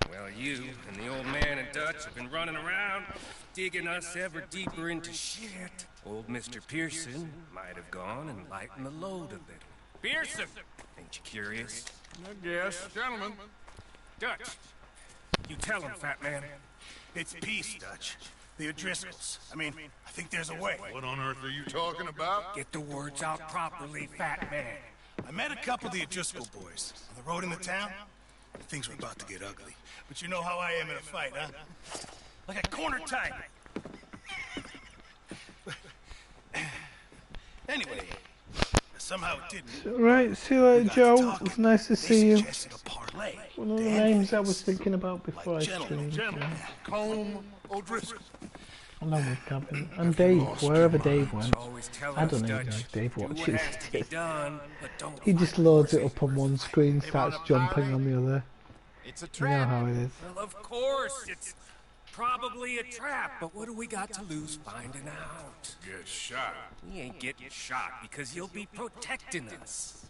Well, you and the old man and Dutch have been running around, digging us ever deeper into shit. Old Mr. Pearson might have gone and lightened the load a bit. Pearson! Ain't you curious? I guess. Gentlemen. Dutch, you tell him, fat man. It's peace, Dutch. The O'Driscolls. I mean, I think there's a way. What on earth are you talking about? Get the words out properly, fat man. I met a couple of the O'Driscoll boys on the road in the town. Things were about to get ugly. But you know how I am in a fight, huh? Like a corner tiger. Anyway, somehow it didn't. Right, see you later, Joe. It's nice to see you. Suggested a parlay. One of the names I was thinking about before I streamed. Gentlemen. Colm O'Driscoll. Along with Gavin. And Dave, wherever Dave went. I don't even know if Dave watches this. He just loads it up on one screen, starts jumping on the other. It's a You know trap. how it is. Well, of course, it's probably a trap, but what do we got to lose finding out? Get shot. We ain't getting shot because you'll be protecting us.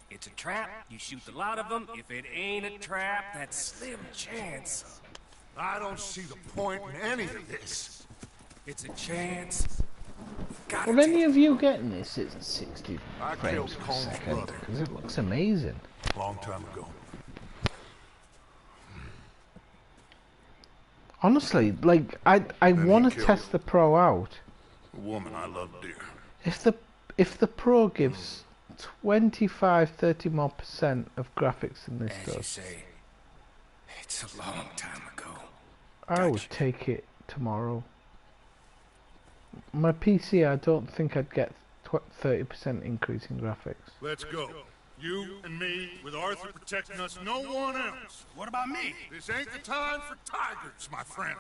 It's a trap, you shoot the lot of them. If it ain't a trap, that's slim chance. I don't see the point in any of this. It's a chance. Will any of you getting this at 60 I frames killed per Combs' second? brother. Because it looks amazing. Long time ago. Honestly, like, I want to killed test the Pro out. A woman I love dear. If the Pro gives 25-30 more % of graphics than this As you does, say, it's a long time ago. I would take it tomorrow. My PC, I don't think I'd get 30% increase in graphics. Let's go. You and me, with Arthur protecting us, no one else. What about me? This ain't the time for tigers, my friend.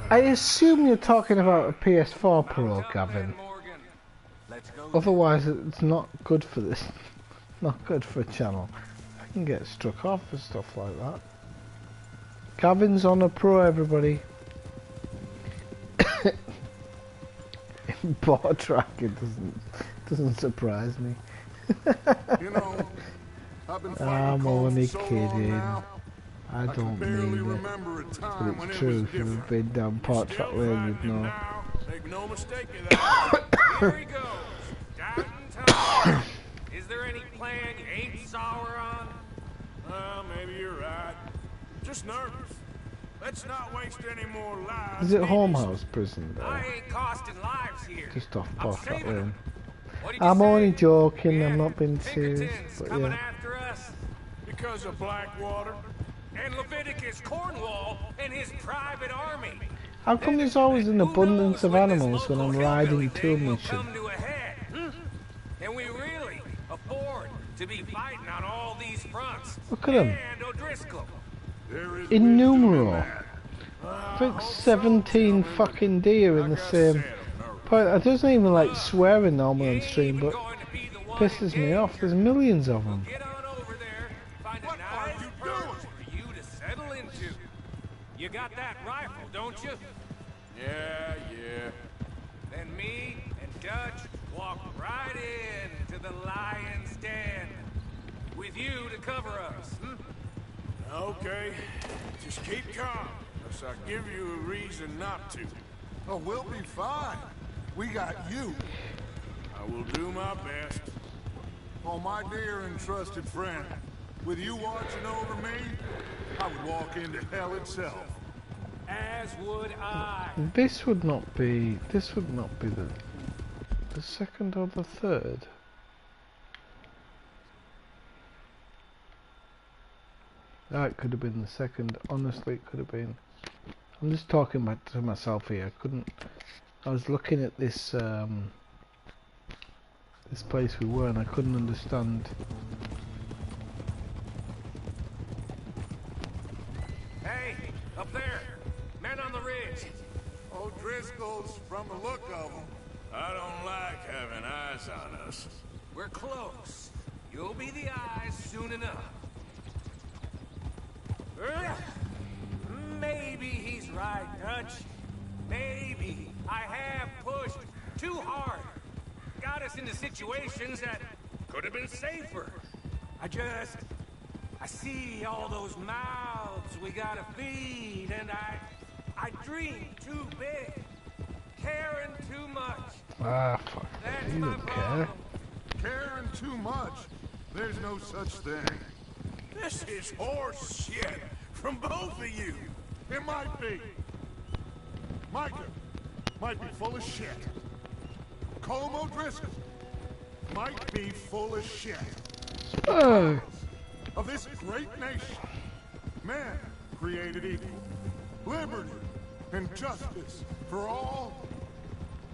I assume you're talking about a PS4 Pro, Gavin. Otherwise, it's not good for this. Not good for a channel. I can get struck off for stuff like that. Gavin's on a Pro, everybody. Bar tracking doesn't surprise me. You know, I've been fighting I'm Combs only so long kidding. now, I don't barely mean it. remember a time But when it's it true. was If you've different. been down Port Track Lane, you'd know. Make no mistake of that. Here he goes. Doubting Tom. Is there any plan you ain't sour on? Well, maybe you're right. Just nervous. Let's not waste any more lives. Is it Homehouse Prison I there? ain't costing lives here. Just off I'm Port Track saving 'em. Lane. What did you I'm say? only joking. I'm not being serious. Pinkertons But coming yeah. after us. Because of Blackwater. And Leviticus Cornwall and his private army. How come there's always an abundance of animals when I'm riding to a mission? Come to a head. And we really afford to be fighting on all these fronts. Look at 'em. And O'Driscoll. In numero. I think 17 fucking deer in the same point. I doesn't even like swearing normal on stream, but pisses me off. There's millions of them. What are you doing? For you to settle into. You got that rifle, don't you? Yeah. Then me and Dutch walk right into the lion's den. With you to cover us. Okay. Just keep calm, unless I give you a reason not to. Oh, we'll be fine. We got you. I will do my best. Oh, my dear and trusted friend. With you watching over me, I would walk into hell itself. As would I. This would not be the second or the third. That could have been the second. Honestly, it could have been. I'm just talking back to myself here. I was looking at this this place we were, and I couldn't understand. Hey, up there. Men on the ridge. O'Driscoll's from the look of them. I don't like having eyes on us. We're close. You'll be the eyes soon enough. maybe he's right, Dutch. Maybe I have pushed too hard. Got us into situations that could have been safer. I see all those mouths we gotta feed, and I dream too big, caring too much. Ah, fuck. That's You my don't care. problem. Caring too much. There's no such thing. This is horse shit from both of you. It might be. Micah might be full of shit. Colm O'Driscoll might be full of shit. Oh. Of this great nation, men created equal, liberty and justice for all.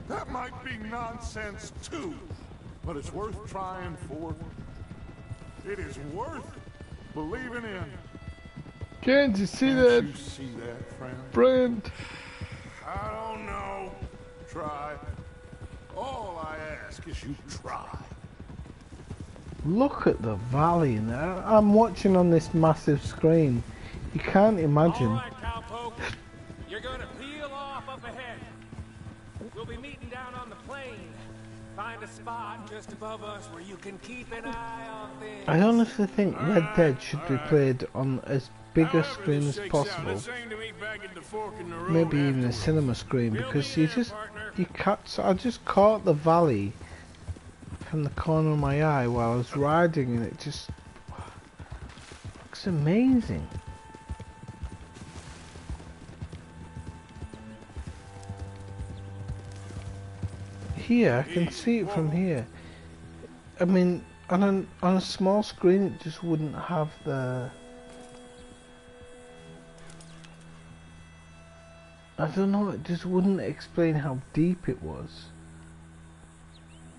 That might be nonsense too, but it's worth trying for. It is worth believing in. Can't you see Can't that? you see that, friend? Brent. I don't know. Try. All I ask is you try. Look at the valley now. I'm watching on this massive screen. You can't imagine. All right, cowpoke. You're gonna peel off up ahead. We'll be meeting down on the plain. Find a spot just above us where you can keep an eye on things. I honestly think Red Dead should be played on as big a screen as possible. Maybe even a cinema screen, because I just caught the valley from the corner of my eye while I was riding, and it just looks amazing. Here, I can see it from here. I mean, on a small screen, it just wouldn't have the. I don't know. It just wouldn't explain how deep it was.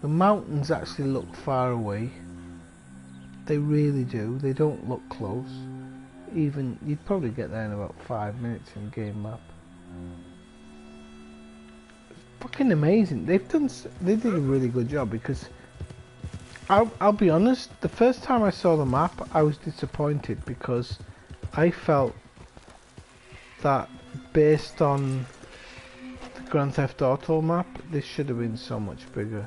The mountains actually look far away. They really do. They don't look close. Even you'd probably get there in about 5 minutes in game map. Fucking amazing. They did a really good job, because I'll be honest, the first time I saw the map I was disappointed, because I felt that based on the Grand Theft Auto map this should have been so much bigger,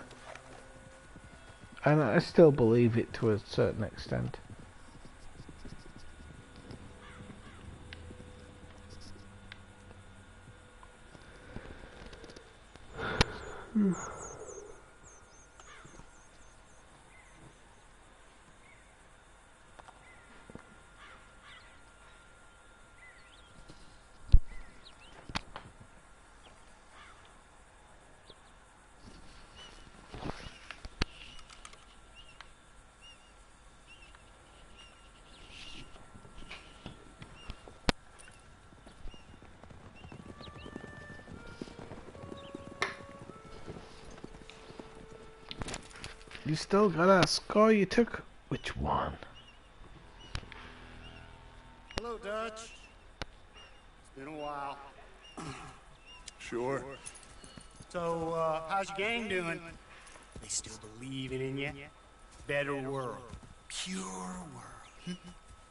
and I still believe it to a certain extent. You still got a score you took? Which one? Hello, Dutch. It's been a while. Sure. So, how's your gang doing? They still believing in you? Better world. Pure world.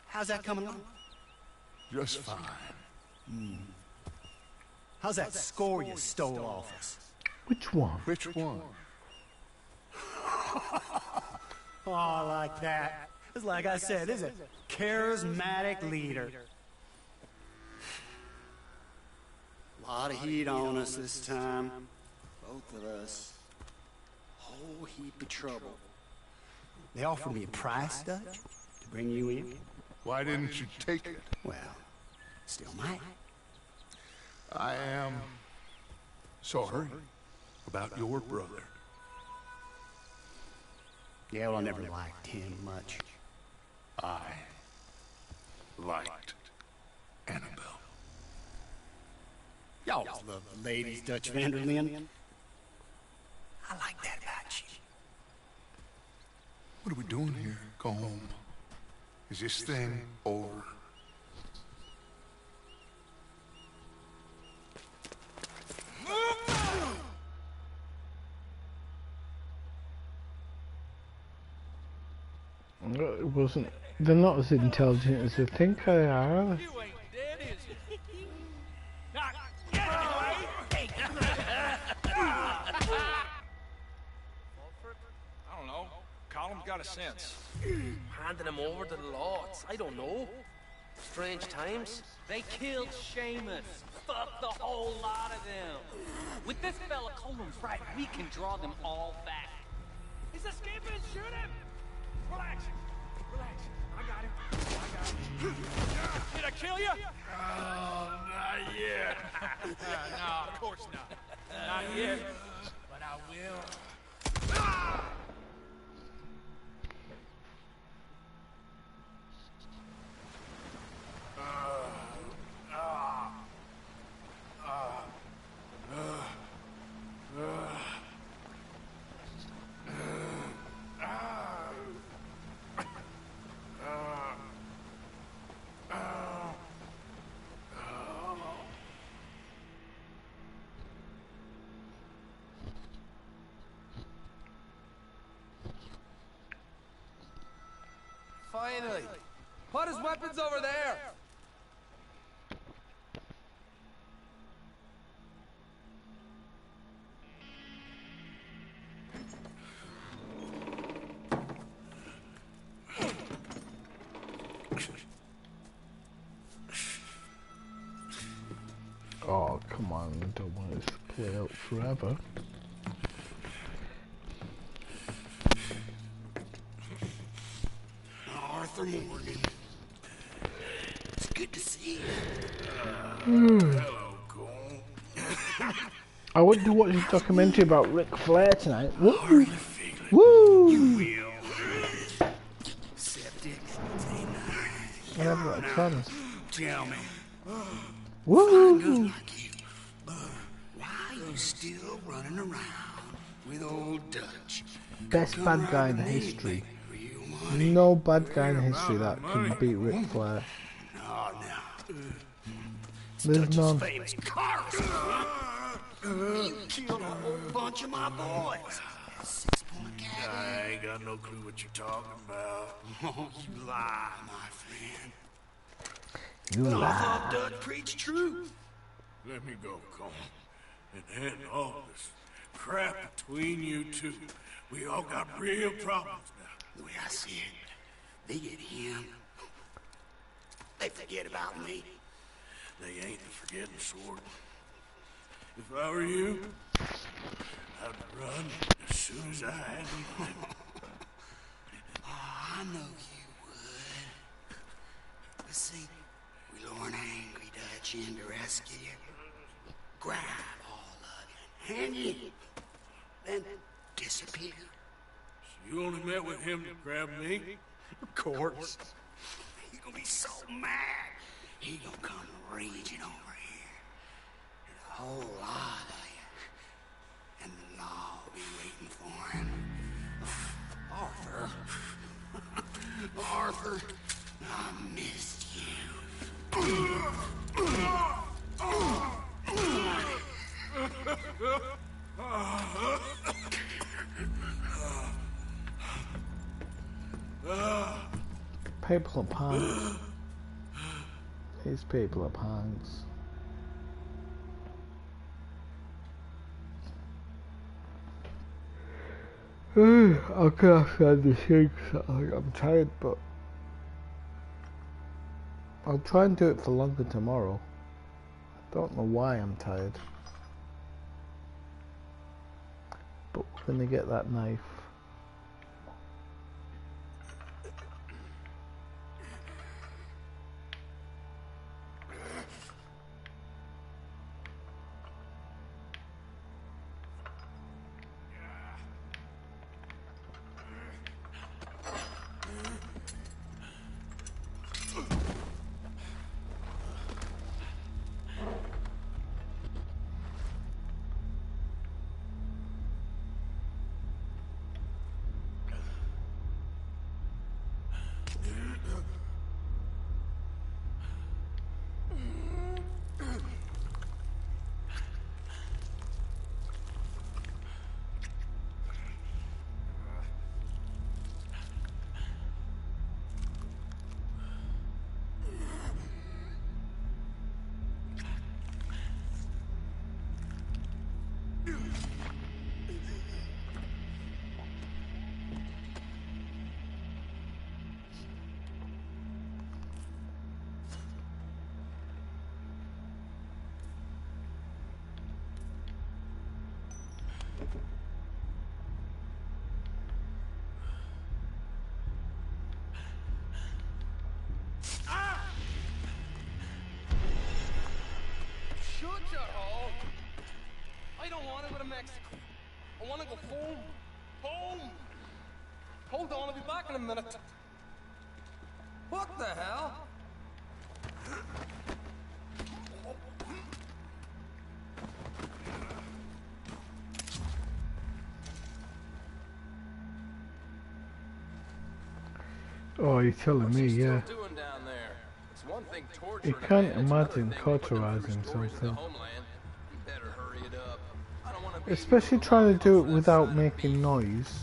How's that coming along? Just fine. How's that score you stole off us? Which one? Which one? Oh, like that. It's like I said, this is a charismatic leader. A lot of heat on us this time. Both of us. Whole heap of trouble. They offered me a price, Dutch, to bring you in. Why didn't you take it? Well, still might. I am sorry about your brother. Yeah, well, I never liked him much. I liked Annabelle. Y'all love the ladies, Dutch Van der Linde. I like that about you. What are we doing here? Go home. Is this thing over? It wasn't. They're not as intelligent as they think they are they? Colum's got a sense. Handing him over to the lords. I don't know. Strange times. They killed Seamus. Fuck the whole lot of them. With this fella Colum's right, we can draw them all back. He's escaping! Shoot him! Relax. Relax. I got him. Did I kill you? Oh, not yet. No, of course not. Not yet. But I will. Finally. Put his weapons over there. Oh, come on, I don't want this to play out forever. Arthur Morgan. It's good to see you. Hello, Cole. I went to watch this documentary about Ric Flair tonight. Woo! Woo! Septic. I have got a chance. Tell me. Woo! Good like you. Why are you still running around with old Dutch? Best bad guy in history. No bad guy in history that can beat Ric Flair. No. There's none. Famous cars. You killed a whole bunch of my boys. 6-point cabin. I ain't got no clue what you're talking about. Oh, you lie, my friend. You I lie. thought Dutch preached truth. Let me go, Cole. And end all this crap between you two. We all got real problems now. The way I see it, they get him. They forget about me. They ain't the forgetting sort. If I were you, I'd run as soon as I had you. Oh, I know you would. But see, we lure an angry Dutch in to rescue you. Grab all of you, hand you, then disappear. You only met with him to grab me? Of course. He gonna be so mad. He gonna come raging over here. And a whole lot of you. And the law will be waiting for him. Arthur. Arthur, I missed People are punks. These people are punks. I can't stand the shakes. I'm tired, but I'll try and do it for longer tomorrow. I don't know why I'm tired. But we're gonna get that knife. I don't want to go to Mexico. I want to go home. Home! Hold on, I'll be back in a minute. What the hell? Oh, you're telling me, yeah. Doing down there? It's one thing You can't imagine cauterizing something. Especially trying to do it without making noise.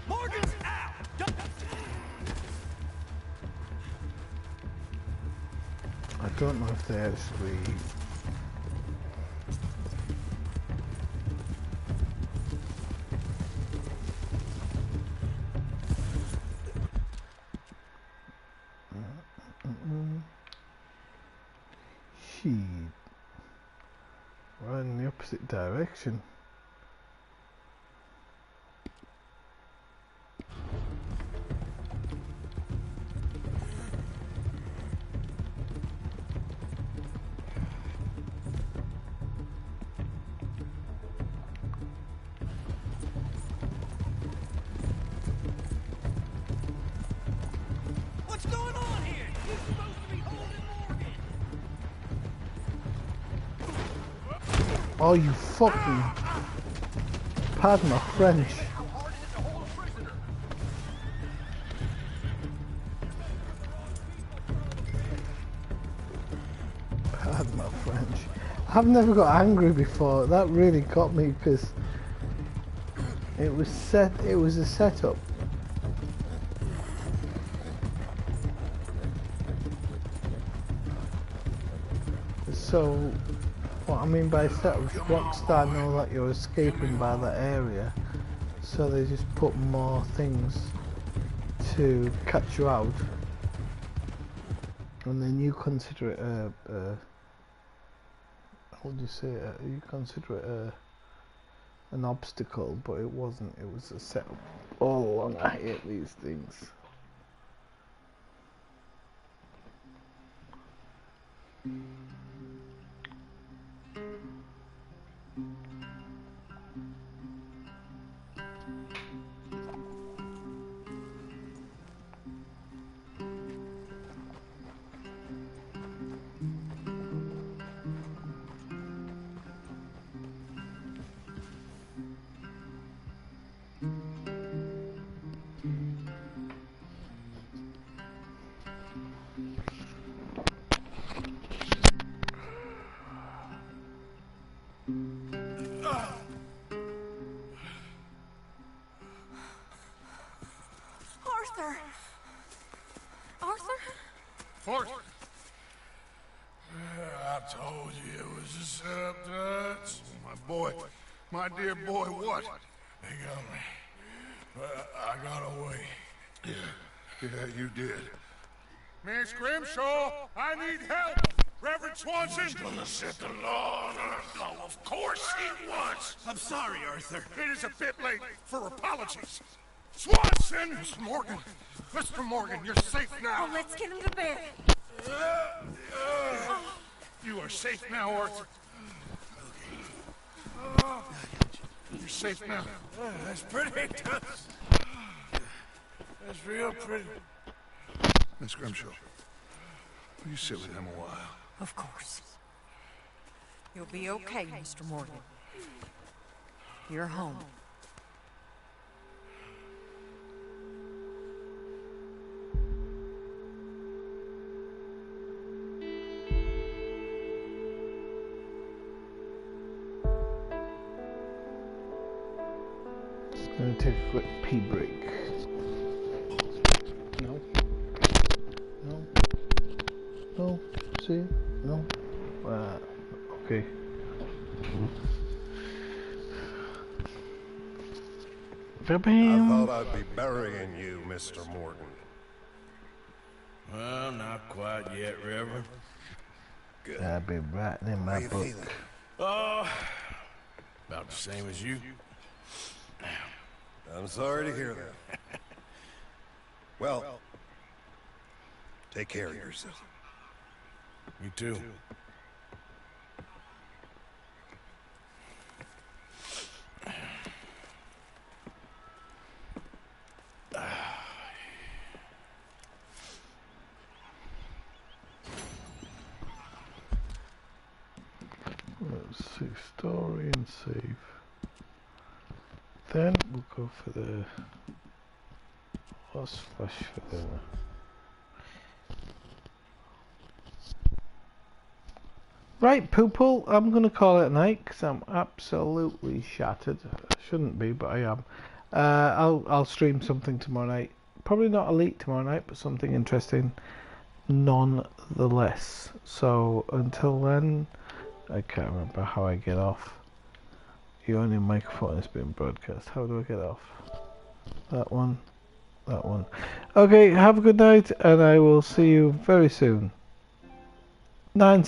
Morgan's out! I don't know if they actually... Shit. Right in the opposite direction. What's going on here? You're supposed to be holding Morgan. Oh, you fucking... Pardon my French. Pardon my French. I've never got angry before. That really got me because it was a setup. So, what I mean by setup, Rockstar know that you're escaping by that area, so they just put more things to catch you out, and then you consider it what do you say? You consider it an obstacle, but it wasn't. It was a setup all along. I hate these things. Arthur! Arthur? Arthur! I told you it was a setup, Dutch. My boy, my dear boy, what? They got me. But I got away. Yeah, you did. Miss Grimshaw, I need help! Reverend Swanson! He's gonna set the law on our... Oh, of course he was! I'm sorry, Arthur. It is a bit late for apologies. Swanson! Mr. Morgan! Mr. Morgan, you're safe now! Oh, let's get him to bed. You are safe now, Arthur. You're safe now. That's pretty. That's real pretty. Miss Grimshaw, will you sit with him a while? Of course. You'll be okay, Mr. Morgan. You're home. Just gonna take a quick pee break. No. No. No. See? No. Okay. I thought I'd be burying you, Mr. Morgan. Well, not quite yet, Reverend. Good. I've been writing in my book. Oh, about the same as you. I'm sorry to hear that. Well, take care of yourself. You too. Let's see, story and save. Then we'll go for the horse flesh for the right, Poople. I'm gonna call it a night because I'm absolutely shattered. I shouldn't be, but I am. I'll stream something tomorrow night. Probably not Elite tomorrow night, but something interesting nonetheless. So until then, I can't remember how I get off. The only microphone is being broadcast. How do I get off? That one. That one. Okay, have a good night, and I will see you very soon. 9